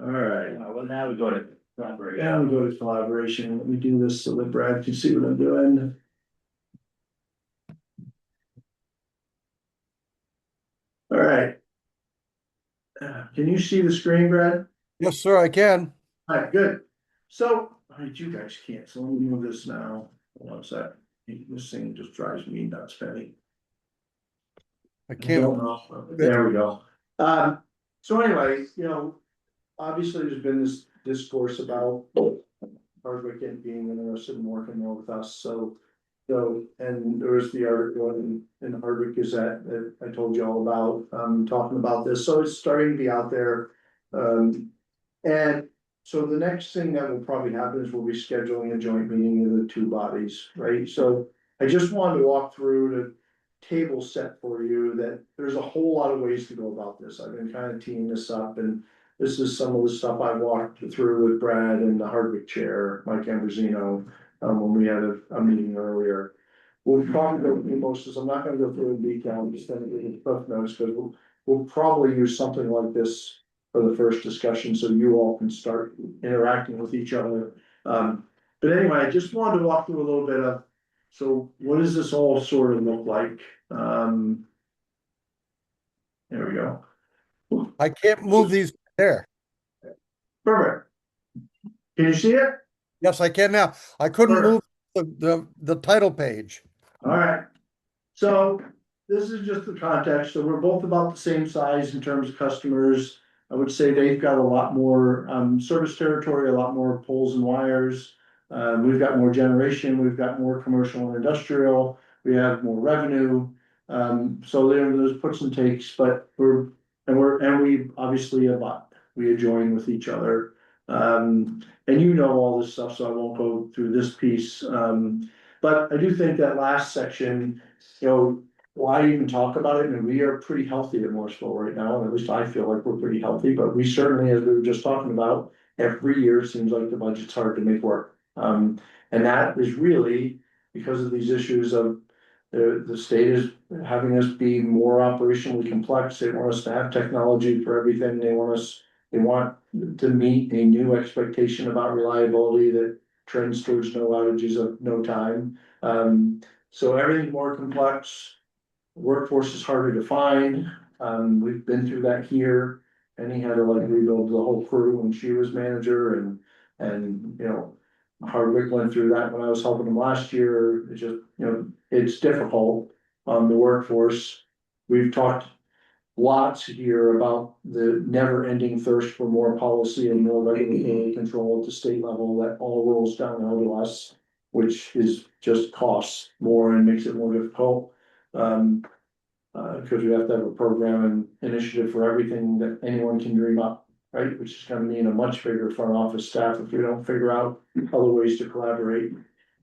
All right, Well, now we go to collaboration. now we go to collaboration. Let me do this so that Brad can see what I'm doing. All right. Can you see the screen, Brad? Yes, sir, I can. All right, good. So, all right, you guys can't, so let me move this now. One sec. This thing just drives me nuts, Penny. I can't. There we go. So anyway, obviously there's been this discourse about Hardwick being interested in working more with us, so. And there was the article in the Hardwick Gazette that I told you all about, talking about this, so it's starting to be out there. And so the next thing that will probably happen is we'll be scheduling a joint meeting of the two bodies, right? So I just wanted to walk through the table set for you that there's a whole lot of ways to go about this. I've been kind of teeing this up, and this is some of the stuff I walked through with Brad and the Hardwick chair, Mike Ambrosino, when we had a meeting earlier. We'll probably go through most of this. I'm not gonna go through in detail, I'm just gonna give you cliff notes, because we'll probably use something like this for the first discussion, so you all can start interacting with each other. But anyway, I just wanted to walk through a little bit of, so what does this all sort of look like? There we go. I can't move these there. Perfect. Can you see it? Yes, I can now. I couldn't move the title page. All right. So this is just the context. So we're both about the same size in terms of customers. I would say they've got a lot more service territory, a lot more poles and wires. We've got more generation, we've got more commercial and industrial, we have more revenue. So there's puts and takes, but we obviously we adjoin with each other. And you know all this stuff, so I won't go through this piece. But I do think that last section, why even talk about it? And we are pretty healthy at Morrisville right now, and at least I feel like we're pretty healthy, but we certainly, as we were just talking about, every year seems like the budget's hard to make work. And that is really because of these issues of the state is having us be more operationally complex. They want us to have technology for everything. They want to meet a new expectation about reliability that trends towards no outages of no time. So everything's more complex. Workforce is harder to find. We've been through that here. Penny had to rebuild the whole crew when she was manager, and Hardwick went through that when I was helping them last year. It's just, it's difficult on the workforce. We've talked lots here about the never-ending thirst for more policy and more regulatory control at the state level that all rolls downhill to us, which is just costs more and makes it more difficult. Because we have to have a program and initiative for everything that anyone can dream up, right? Which is gonna mean a much bigger front office staff if we don't figure out other ways to collaborate.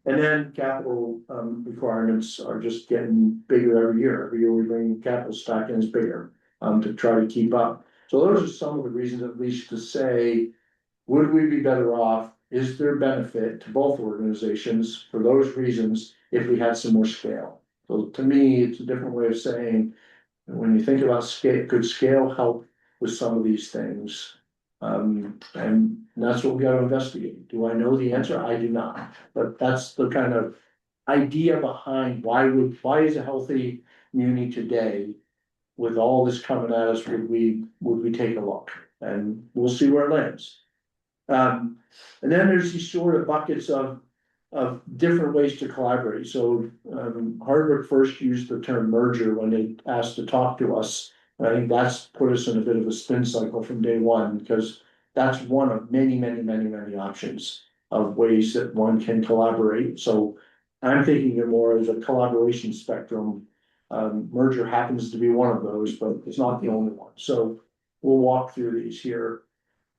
And then capital requirements are just getting bigger every year. Every year we bring capital stack in is bigger to try to keep up. So those are some of the reasons, at least, to say, would we be better off? Is there benefit to both organizations for those reasons if we had some more scale? So to me, it's a different way of saying, when you think about scale, could scale help with some of these things? And that's what we gotta investigate. Do I know the answer? I do not, but that's the kind of idea behind why is a healthy community today? With all this coming at us, would we take a look? And we'll see where it lands. And then there's these sort of buckets of different ways to collaborate. So Hardwick first used the term merger when they asked to talk to us. I think that's put us in a bit of a spin cycle from day one, because that's one of many options of ways that one can collaborate. So I'm thinking of more as a collaboration spectrum. Merger happens to be one of those, but it's not the only one, so we'll walk through these here.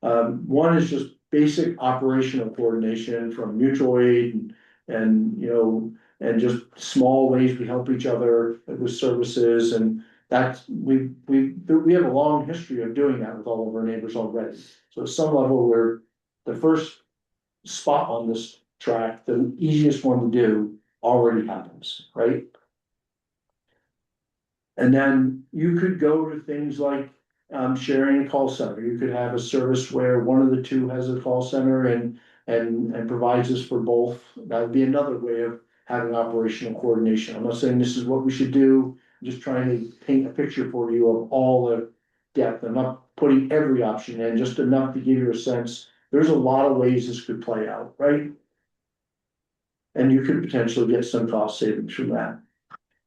One is just basic operational coordination from mutual aid and, you know, and just small ways we help each other with services, and that's, we have a long history of doing that with all of our neighbors already. So at some level, we're the first spot on this track, the easiest one to do already happens, right? And then you could go to things like sharing a call center. You could have a service where one of the two has a call center and provides us for both. That would be another way of having operational coordination. I'm not saying this is what we should do. I'm just trying to paint a picture for you of all the depth. I'm not putting every option in, just enough to give you a sense. There's a lot of ways this could play out, right? And you could potentially get some cost savings from that.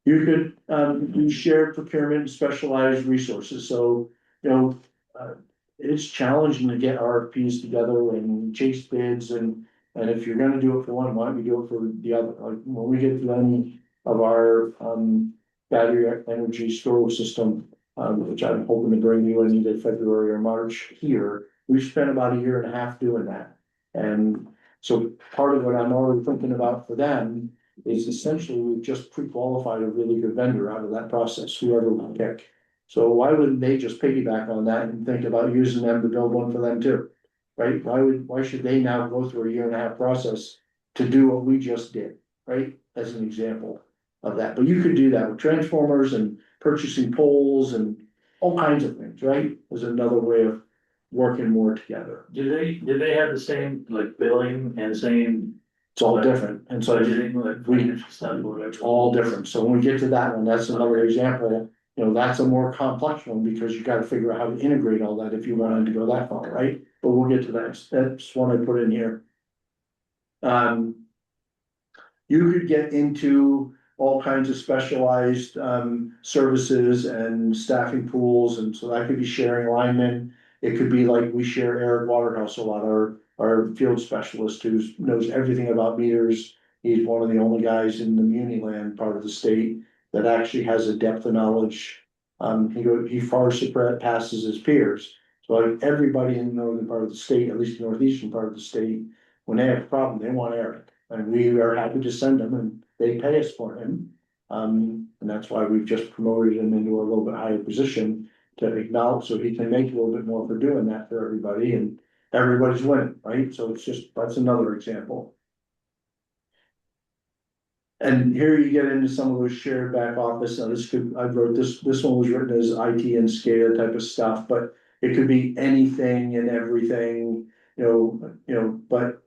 You could do shared procurement and specialized resources, so, you know. It's challenging to get RFPs together and chase bids and if you're gonna do it for one, why don't you do it for the other, like, when we get to any of our battery energy storage system. Which I'm hoping to bring you in either February or March here, we've spent about 1.5 years doing that. And so part of what I'm already thinking about for them is essentially we've just pre-qualified a really good vendor out of that process, whoever we pick. So why wouldn't they just piggyback on that and think about using them to build one for them too? Right? Why should they now go through a 1.5 year process to do what we just did, right? As an example of that, but you could do that with transformers and purchasing poles and all kinds of things, right? There's another way of working more together. Did they have the same like billing and same It's all different, and so budgeting, like financial stuff or whatever? it's all different, so when we get to that one, that's another example. You know, that's a more complex one, because you gotta figure out how to integrate all that if you wanted to go that far, right? But we'll get to that, that's one I put in here. You could get into all kinds of specialized services and staffing pools, and so that could be sharing linemen. It could be like we share Eric Waterhouse a lot, our field specialist who knows everything about meters. He's one of the only guys in the Muni land part of the state that actually has a depth of knowledge. He far surpasses his peers. So like everybody in the northern part of the state, at least the northeastern part of the state, when they have a problem, they want Eric. And we are happy to send them and they pay us for him. And that's why we've just promoted him into a little bit higher position to acknowledge, so he can make a little bit more for doing that for everybody, and everybody's winning, right? So it's just, that's another example. And here you get into some of those shared back office. Now I wrote this one was written as IT and SCADA type of stuff, but it could be anything and everything, but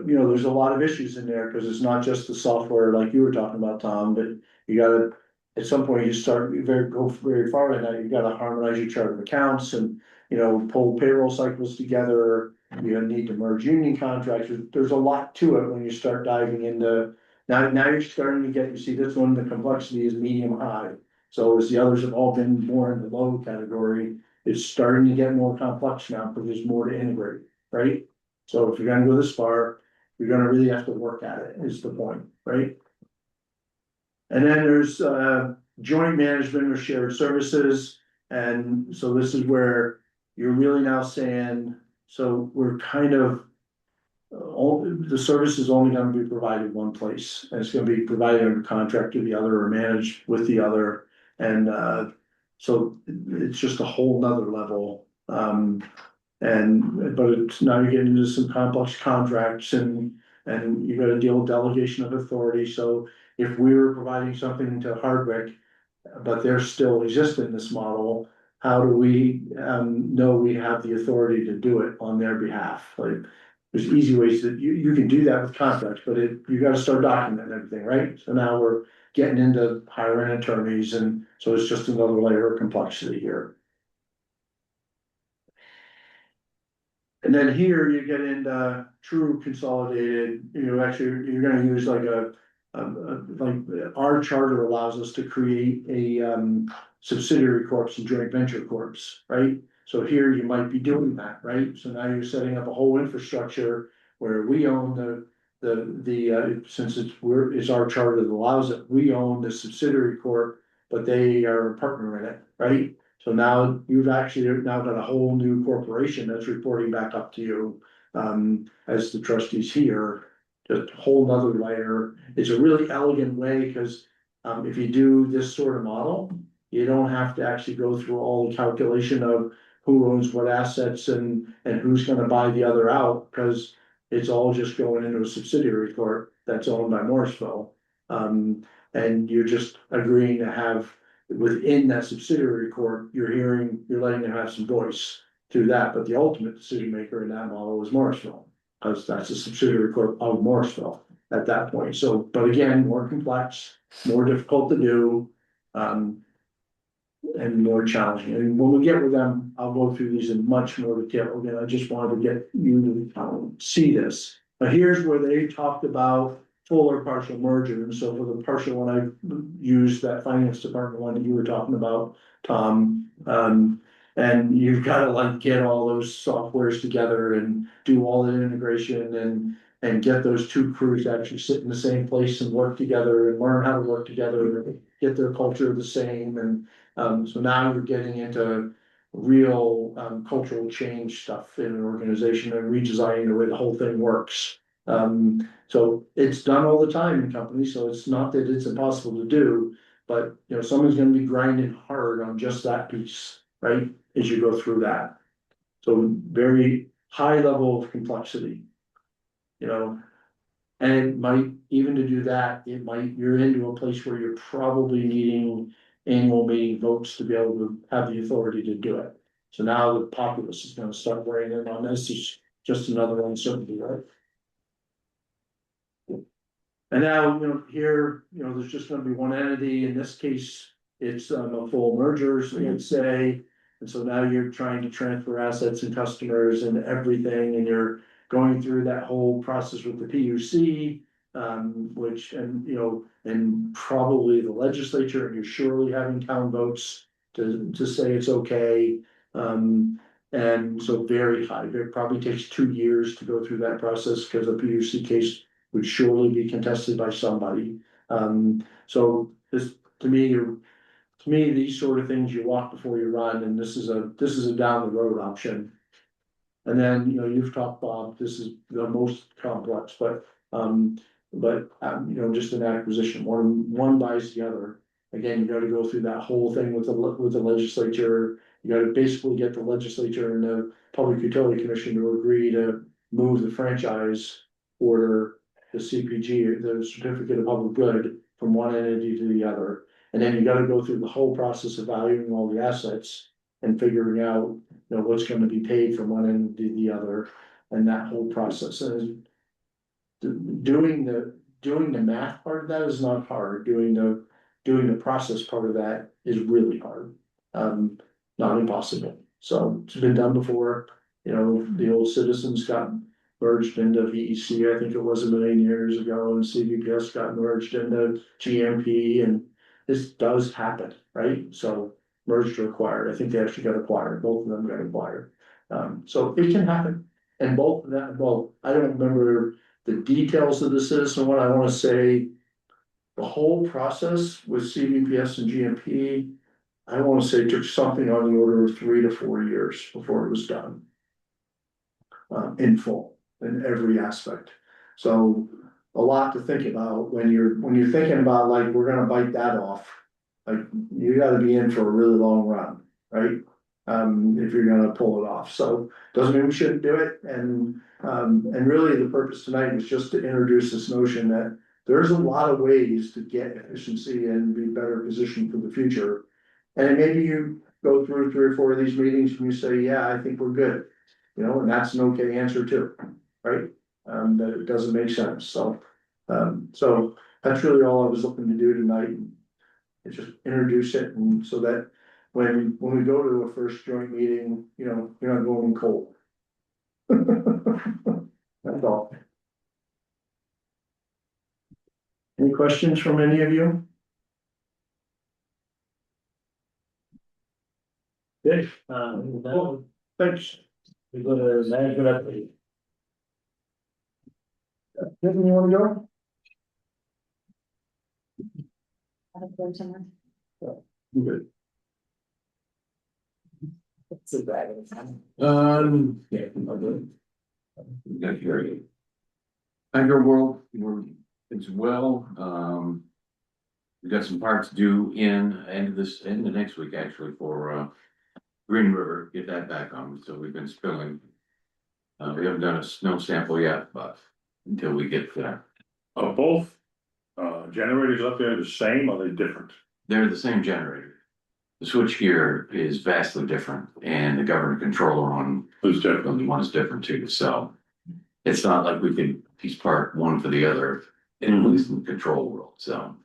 you know, there's a lot of issues in there, because it's not just the software like you were talking about, Tom, but you gotta, at some point, you start go very far in that, you gotta harmonize your chart of accounts and, you know, pull payroll cycles together. You need to merge union contracts. There's a lot to it when you start diving into, now you're starting to get, you see this one, the complexity is medium high. So as the others have all been more in the low category, it's starting to get more complex now, because there's more to integrate, right? So if you're gonna go this far, you're gonna really have to work at it, is the point, right? And then there's joint management or shared services, and so this is where you're really now saying, so we're kind of. All the service is only gonna be provided one place, and it's gonna be provided under contract to the other or managed with the other, and so it's just a whole nother level. But it's now you're getting into some complex contracts and you gotta deal with delegation of authority, so if we were providing something to Hardwick. But they're still exist in this model, how do we know we have the authority to do it on their behalf? Like, there's easy ways that you can do that with contracts, but you gotta start documenting everything, right? So now we're getting into hiring attorneys, and so it's just another layer of complexity here. And then here you get into true consolidated, actually, you're gonna use like like our charter allows us to create a subsidiary corps and joint venture corps, right? So here you might be doing that, right? So now you're setting up a whole infrastructure where we own since it's our charter that allows it, we own the subsidiary corp but they are a partner in it, right? So now you've actually now got a whole new corporation that's reporting back up to you, as the trustees here. Just a whole nother layer. It's a really elegant way, because, if you do this sort of model, you don't have to actually go through all the calculation of who owns what assets and who's gonna buy the other out, because it's all just going into a subsidiary court that's owned by Morrisville. And you're just agreeing to have, within that subsidiary court, you're letting them have some voice through that, but the ultimate decision maker in that model is Morrisville. Because that's a subsidiary court of Morrisville at that point, so, but again, more complex, more difficult to do. And more challenging, and when we get with them, I'll go through these in much more detail, again, I just wanted to get you to see this. But here's where they talked about full or partial merger, and so for the partial one, I used that finance department one that you were talking about, Tom. And you've gotta like get all those softwares together and do all the integration and get those two crews to actually sit in the same place and work together and learn how to work together and get their culture the same, and so now you're getting into real cultural change stuff in an organization and redesigning the way the whole thing works. So it's done all the time in companies, so it's not that it's impossible to do, but you know, someone's gonna be grinding hard on just that piece, right? As you go through that. So very high level of complexity. You know, and it might, even to do that, you're into a place where you're probably needing annual meeting votes to be able to have the authority to do it. So now the populace is gonna start weighing in on this, is just another uncertainty, right? And now, you know, here, you know, there's just gonna be one entity, in this case, it's a full merger, so you'd say. And so now you're trying to transfer assets and customers and everything, and you're going through that whole process with the PUC. Which, and you know, and probably the legislature, and you're surely having town votes to say it's okay. And so very high, it probably takes 2 years to go through that process, because a PUC case would surely be contested by somebody. So this, to me, these sort of things, you walk before you run, and this is a down the road option. And then, you know, you've talked, Bob, this is the most complex, but, you know, just an acquisition, one buys the other. Again, you gotta go through that whole thing with the legislature, you gotta basically get the legislature and the Public Utility Commission to agree to move the franchise order, the CPG, the Certificate of Public Good, from one entity to the other. And then you gotta go through the whole process of valuing all the assets and figuring out, you know, what's gonna be paid from one entity to the other, and that whole process. And doing the math part of that is not hard, doing the process part of that is really hard. Not impossible, so it's been done before, you know, the old Citizens got merged into VEC, I think it was a million years ago, and CVPS got merged into GMP, and this does happen, right? So merged or acquired, I think they actually got acquired, both of them got acquired. So it can happen, and both of that, well, I don't remember the details of the citizen one, I wanna say. The whole process with CVPS and GMP, I wanna say took something on the order of 3 to 4 years before it was done. In full, in every aspect, so a lot to think about when you're thinking about, like, we're gonna bite that off. Like, you gotta be in for a really long run, right? If you're gonna pull it off, so doesn't mean we shouldn't do it, and really the purpose tonight was just to introduce this notion that. There's a lot of ways to get efficiency and be better positioned for the future. And maybe you go through 3 or 4 of these meetings and you say, yeah, I think we're good. You know, and that's an okay answer too, right? That it doesn't make sense, so that's really all I was looking to do tonight. Is just introduce it, and so that when we go to a first joint meeting, you know, you're not going cold. That's all. Any questions from any of you? Good, Thanks. we go to management update. Didn't you wanna go? Good. Yeah. We got here. Hydro World, we're as well, we got some parts due in end of next week actually for, Green River, get that back on, so we've been spilling. We haven't done a snow sample yet, but until we get there, Are both, generators up there the same, or are they different? they're the same generator. The switchgear is vastly different and the governor controller on Who's different? one is different too, so. It's not like we could piece part one for the other, at least in the control world, so.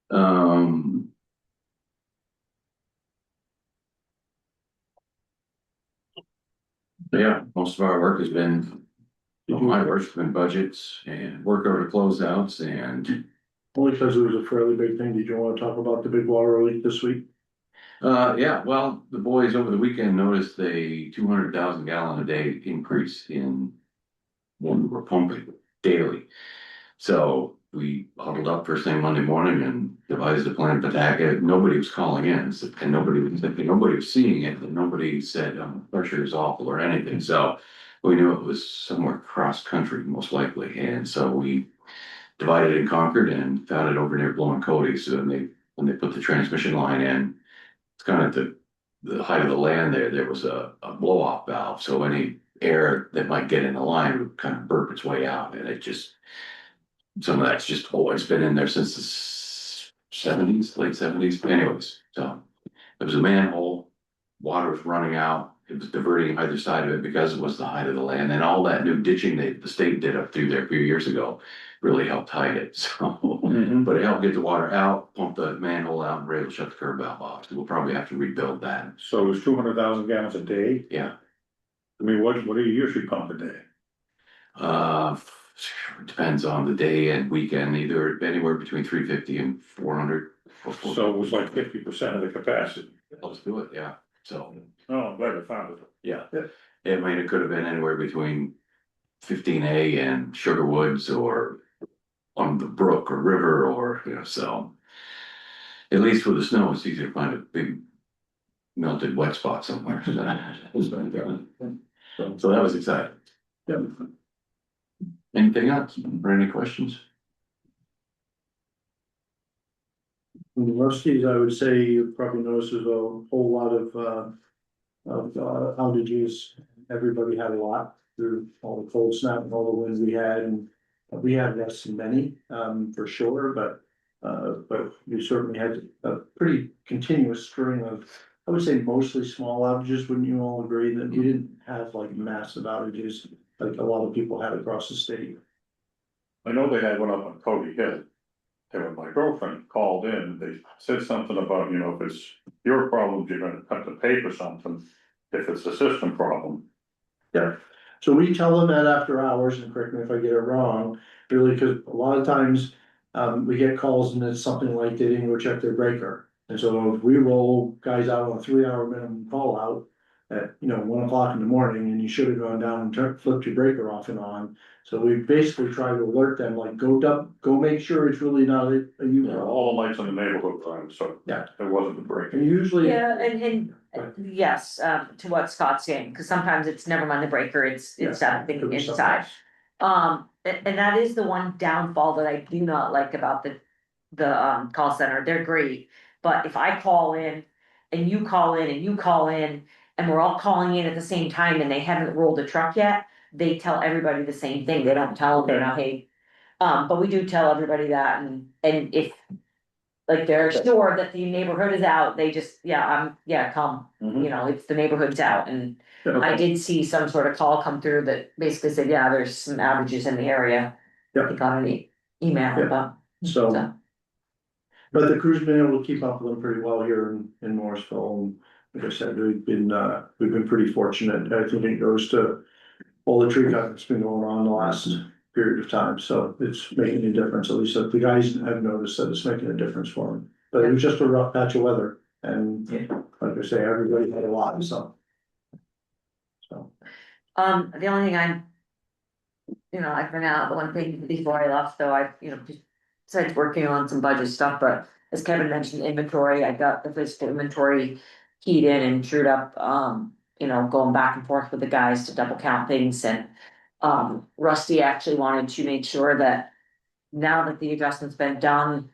Um. Yeah, most of our work has been, well, my work's been budgets and work over closeouts and, Only because it was a fairly big thing. Did you want to talk about the big water leak this week? yeah, well, the boys over the weekend noticed a 200,000 gallon a day increase in when we were pumping daily. So we huddled up first thing Monday morning and devised a plan of attack. Nobody was calling in, and nobody was seeing it, and nobody said pressure is awful or anything. So we knew it was somewhere cross country, most likely. And so we divided and conquered and found it over near Blowing Cody. So when they put the transmission line in, it's kind of the height of the land there. There was a blow off valve, so any air that might get in the line would kind of burp its way out, and it just. Some of that's just always been in there since the '70s, late '70s, anyways, so. It was a manhole, water was running out, it was diverting either side of it because it was the height of the land, and all that new ditching the state did up through there a few years ago. Really helped hide it, so, but it helped get the water out, pump the manhole out, and we're able to shut the curb valve off, so we'll probably have to rebuild that, So it was 200,000 gallons a day? yeah. I mean, what do you usually pump a day? Depends on the day and weekend, either anywhere between 350 and 400. So it was like 50% of the capacity. Let's do it, yeah, so, Oh, I'm glad I found it. yeah. Yeah. I mean, it could have been anywhere between 15A and Sugar Woods or on the brook or river or, so. At least with the snow, it's easier to find a big melted wet spot somewhere. So that was exciting. Yeah. Anything else or any questions? In the Rusty's, I would say you probably noticed there's a whole lot of outages. Everybody had a lot through all the cold snap and all the winds we had, and we had less than many, for sure, but we certainly had a pretty continuous string of, I would say mostly small outages. Wouldn't you all agree that we didn't have like massive outages like a lot of people had across the state? I know they had one up on Cody Hill. And when my girlfriend called in, they said something about, if it's your problem, you're gonna have to pay for something. If it's a system problem. Yeah, so we tell them that after hours, and correct me if I get it wrong, really, because a lot of times, we get calls and it's something like they didn't go check their breaker. And so if we roll guys out on a 3 hour minimum call out at, 1 o'clock in the morning, and you should have gone down and flipped your breaker off and on. So we basically try to alert them, like, go make sure it's really not a you problem. All the lights in the neighborhood were on, so. Yeah. It wasn't a break. And usually. Yeah, and yes, to what Scott's saying, because sometimes it's never mind the breaker, it's Yeah, something could be something inside. else. And that is the one downfall that I do not like about the call center. They're great. But if I call in and you call in and you call in and we're all calling in at the same time and they haven't rolled a truck yet, they tell everybody the same thing. They don't tell them, hey. But we do tell everybody that, and if like they're sure that the neighborhood is out, they just, come, Mhm. it's the neighborhood's out, and I did see some sort of call come through that basically said, yeah, there's some outages in the area. Yep. I got an email Yeah. about. So, but the crew's been able to keep up with them pretty well here in Morrisville, and like I said, we've been pretty fortunate. I think it goes to all the tree cutting that's been going on the last period of time, so it's making a difference. At least the guys have noticed that it's making a difference for them. But it was just a rough patch of weather, and like I say, everybody had a lot, so. The only thing I bring out, the one thing before I left, though, just besides working on some budget stuff, but as Kevin mentioned, inventory, I got the physical inventory keyed in and trued up, going back and forth with the guys to double count things and Rusty actually wanted to make sure that now that the adjustment's been done,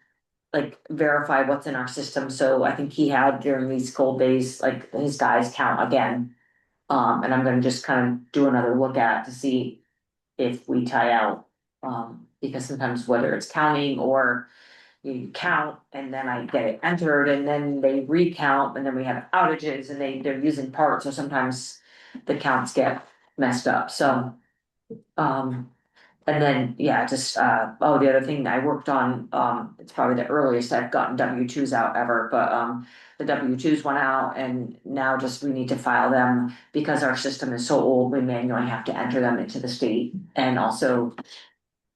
like verify what's in our system. So I think he had during these cold days, like his guys count again. And I'm gonna just kind of do another look at it to see if we tie out. Because sometimes whether it's counting or you count and then I get it entered and then they recount and then we have outages and they're using parts, so sometimes the counts get messed up, so. And then, yeah, just, the other thing that I worked on, it's probably the earliest I've gotten W-2s out ever, but, the W-2s went out and now just we need to file them because our system is so old, we manually have to enter them into the state. And also,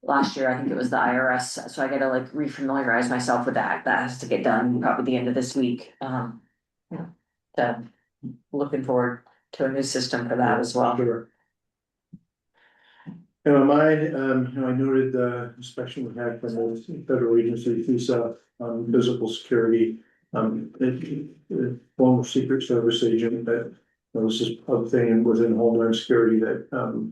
last year, I think it was the IRS, so I gotta like refamiliarize myself with that. That has to get done probably the end of this week. So looking forward to a new system for that as well. Sure. Mine, I noted the inspection we had from the federal agency, FISA, physical security. Former Secret Service agent that, this is a thing within Homeland Security that,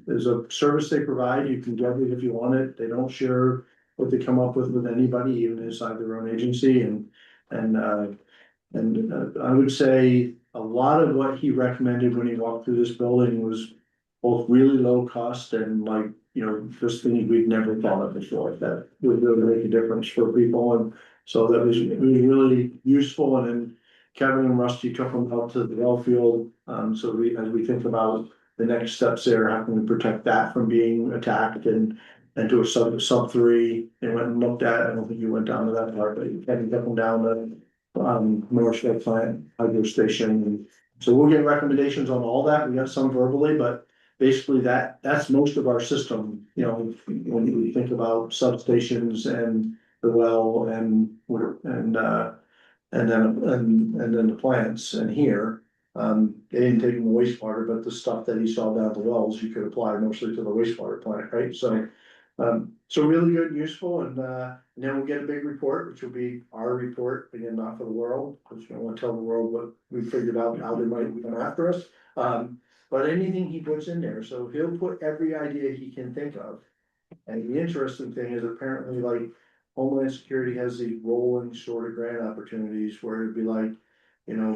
is a service they provide, you can get it if you want it, they don't share what they come up with anybody, even inside their own agency, and I would say a lot of what he recommended when he walked through this building was both really low cost and like, just things we'd never thought of before that would really make a difference for people. And so that was really useful. And then Kevin and Rusty took them out to the well field. So as we think about the next steps there, how can we protect that from being attacked and to a sub 3, they went and looked at, I don't think you went down to that part, but Kevin took them down the Morrisville plant hydro station. And so we'll get recommendations on all that. We got some verbally, but basically that's most of our system, when we think about substations and the well and then the plants and here. They didn't take the wastewater, but the stuff that he saw down the wells, you could apply mostly to the wastewater plant, right? So really good and useful, and then we'll get a big report, which will be our report, again, not for the world, because we don't want to tell the world what we figured out, how they might come after us. But anything he puts in there, so he'll put every idea he can think of. And the interesting thing is apparently like Homeland Security has these rolling sort of grant opportunities where it'd be like,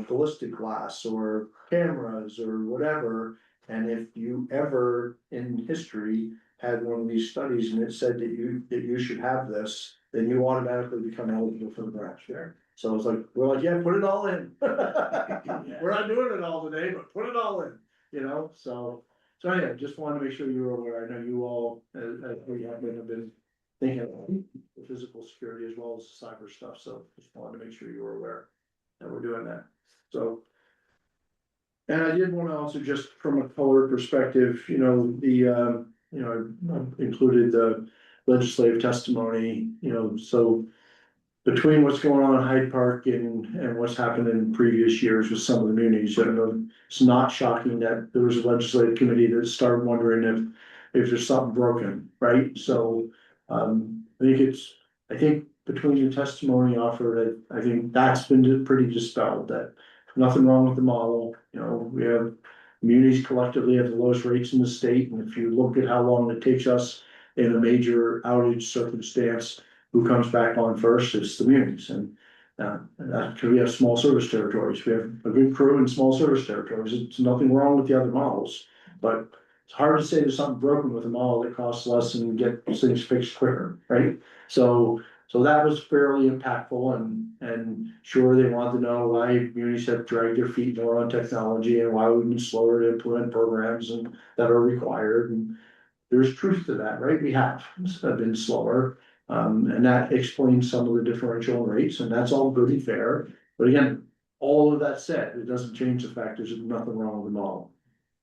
ballistic glass or cameras or whatever. And if you ever in history had one of these studies and it said that you should have this, then you automatically become eligible for the grant share. So it's like, we're like, yeah, put it all in. We're not doing it all today, but put it all in. So anyway, just wanted to make sure you were aware. I know you all, as we have been thinking about the physical security as well as the cyber stuff, so just wanted to make sure you were aware that we're doing that. So, and I did want to also just from a color perspective, I included the legislative testimony, so between what's going on in Hyde Park and what's happened in previous years with some of the communities, it's not shocking that there was a legislative committee that started wondering if there's something broken, right? So, I think between the testimony offered, I think that's been pretty dispelled, that nothing wrong with the model, we have communities collectively have the lowest rates in the state, and if you look at how long it takes us in a major outage circumstance, who comes back on first, it's the communities, and we have small service territories, we have a good crew in small service territories, it's nothing wrong with the other models, but it's hard to say there's something broken with a model that costs less and get things fixed quicker, right? So that was fairly impactful, and sure, they want to know why communities have dragged their feet more on technology and why we've been slower to implement programs and that are required, and there's truth to that, right? We have been slower. And that explains some of the differential rates, and that's all good and fair. But again, all of that said, it doesn't change the fact there's nothing wrong with the model.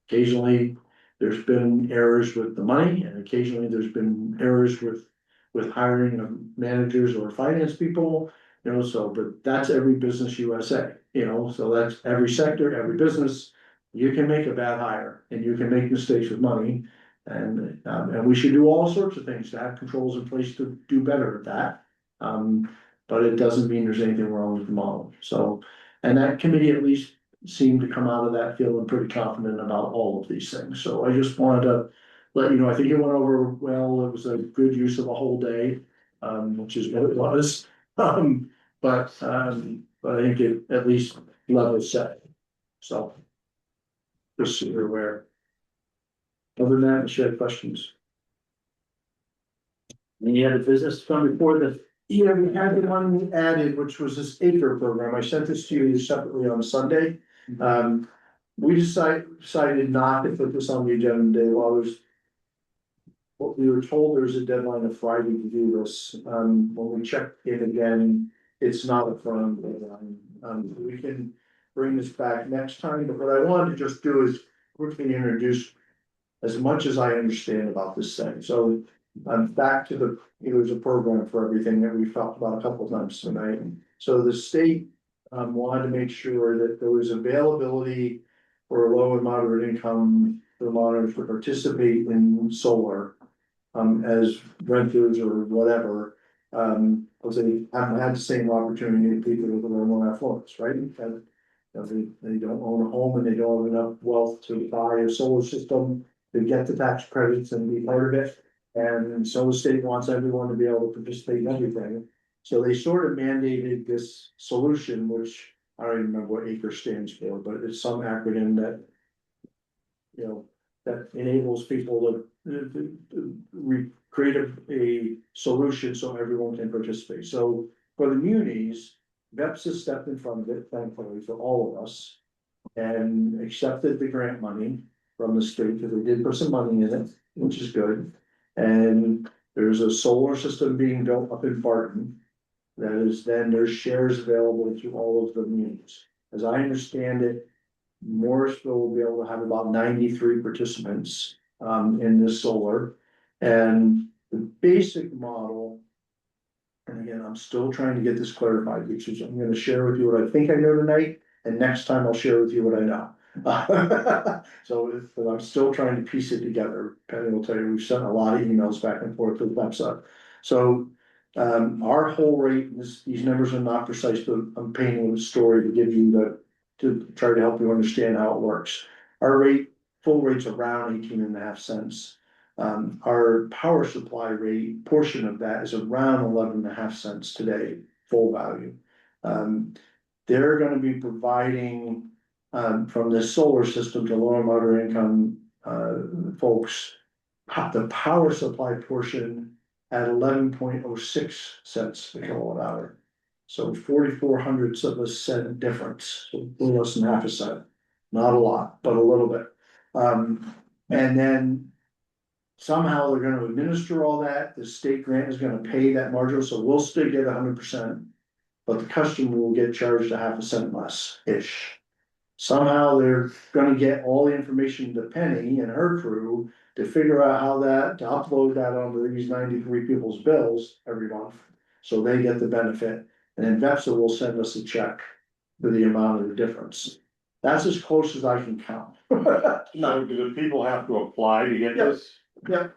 Occasionally, there's been errors with the money, and occasionally there's been errors with hiring of managers or finance people, but that's every business USA, so that's every sector, every business. You can make a bad hire and you can make mistakes with money. And we should do all sorts of things to have controls in place to do better at that. But it doesn't mean there's anything wrong with the model, so, and that committee at least seemed to come out of that feeling pretty confident about all of these things, so I just wanted to let you know, I think it went over well, it was a good use of a whole day, which is what it was. But I think it at least level set, so. Just so you're aware. Other than that, if you have questions. Any other business from before the, Yeah, we had the one we added, which was this acre program. I sent this to you separately on Sunday. We decided not to put this on the agenda today while there's. What we were told, there's a deadline of Friday to do this. When we checked in again, it's not a firm deadline. We can bring this back next time, but what I wanted to just do is quickly introduce as much as I understand about this thing. So I'm back to the, there's a program for everything that we've talked about a couple of times tonight. So the state wanted to make sure that there was availability for low and moderate income Vermonters to participate in solar as renters or whatever. They haven't had the same opportunity as people with low affluence, right? And, they don't own a home and they don't have enough wealth to buy a solar system to get the tax credits and be part of it. And so the state wants everyone to be able to participate in everything. So they sort of mandated this solution, which I don't even remember what ACRE stands for, but it's some acronym that, that enables people to create a solution so everyone can participate. So for the munis, VEPS has stepped in front of it, thankfully, for all of us. And accepted the grant money from the state, because they did put some money in it, which is good. And there's a solar system being built up in Barton. That is, then there's shares available to all of the munis. As I understand it, Morrisville will be able to have about 93 participants in this solar. And the basic model, and again, I'm still trying to get this clarified, which is I'm gonna share with you what I think I know tonight, and next time I'll share with you what I know. So I'm still trying to piece it together. Penny will tell you, we've sent a lot of emails back and forth with website. So our whole rate, these numbers are not precise, but I'm painting a story to give you to try to help you understand how it works. Our rate, full rate's around 18.5 cents. Our power supply rate portion of that is around 11.5 cents today, full value. They're gonna be providing from this solar system to low and moderate income folks, the power supply portion at 11.06 cents a kilowatt hour. So 44 hundredths of a cent difference, so a little less than half a cent, not a lot, but a little bit. And then somehow they're gonna administer all that, the state grant is gonna pay that margin, so we'll still get 100%. But the customer will get charged a half a cent less-ish. Somehow they're gonna get all the information to Penny and her crew to figure out how to upload that onto these 93 people's bills every month. So they get the benefit, and then VEPSA will send us a check for the amount of the difference. That's as close as I can count. So do the people have to apply to get this? Yeah.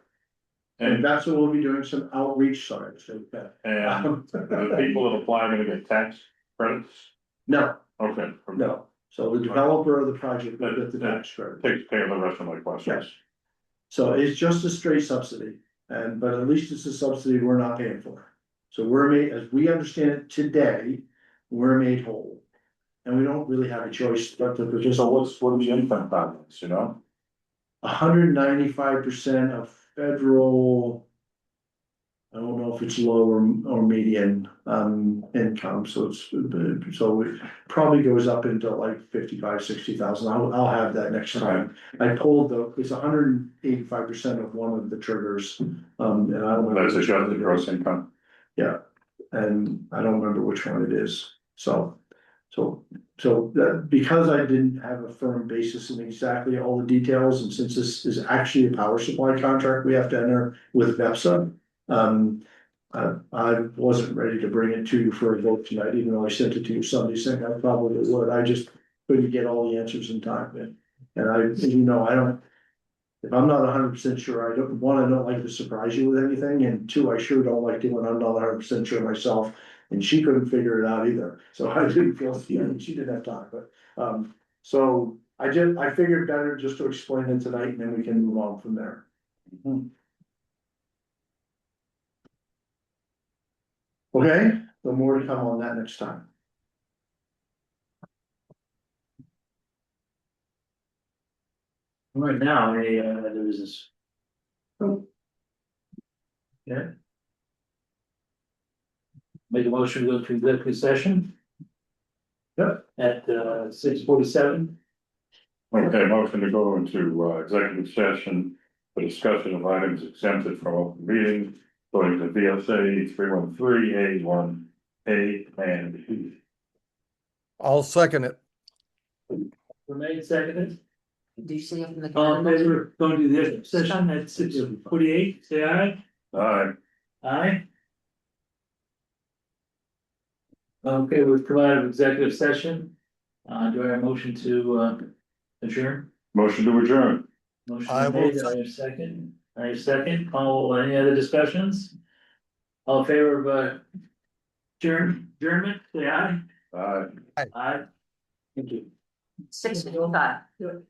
And that's what we'll be doing, some outreach, sorry, so that. And the people that apply are gonna get tax credits? No, Okay. no, so the developer of the project will get the tax credit. Takes care of the rest of my questions. So it's just a straight subsidy, but at least it's a subsidy we're not paying for. So we're made, as we understand it today, we're made whole. And we don't really have a choice but to participate. So what are the income values, 195% of federal. I don't know if it's low or median income, so it probably goes up into like 55, 60,000. I'll have that next time. I pulled it's 185% of one of the triggers. And I don't remember. That's adjusted gross income. Yeah, and I don't remember which one it is, so because I didn't have a firm basis in exactly all the details, and since this is actually a power supply contract we have to enter with VEPSA. I wasn't ready to bring it to you for a vote tonight, even though I sent it to you Sunday, saying I probably would, I just couldn't get all the answers in time, and I don't. if I'm not 100% sure, I don't, one, I don't like to surprise you with anything, and two, I sure don't like to when I'm not 100% sure myself. And she couldn't figure it out either, so I didn't feel, she didn't have time, but, so I figured better just to explain it tonight, and then we can move on from there. Okay, so more to come on that next time. Right now, there is this. Yeah. Make a motion to go to executive session. Yep. At 6:47. Okay, motion to go into executive session for discussion of items exempted from open meeting, according to VSA 313A1A and B. I'll second it. Remain seconded. Do you see it in the? All in favor of going to the executive session at 6:48, say aye. Aye. Aye. Okay, we've come out of executive session. Do I have a motion to adjourn? Motion to adjourn. Motion I will made, I have a second. I have a second. Any other discussions? All in favor of adjournment, say aye. Aye. Aye. Thank you. 6:55.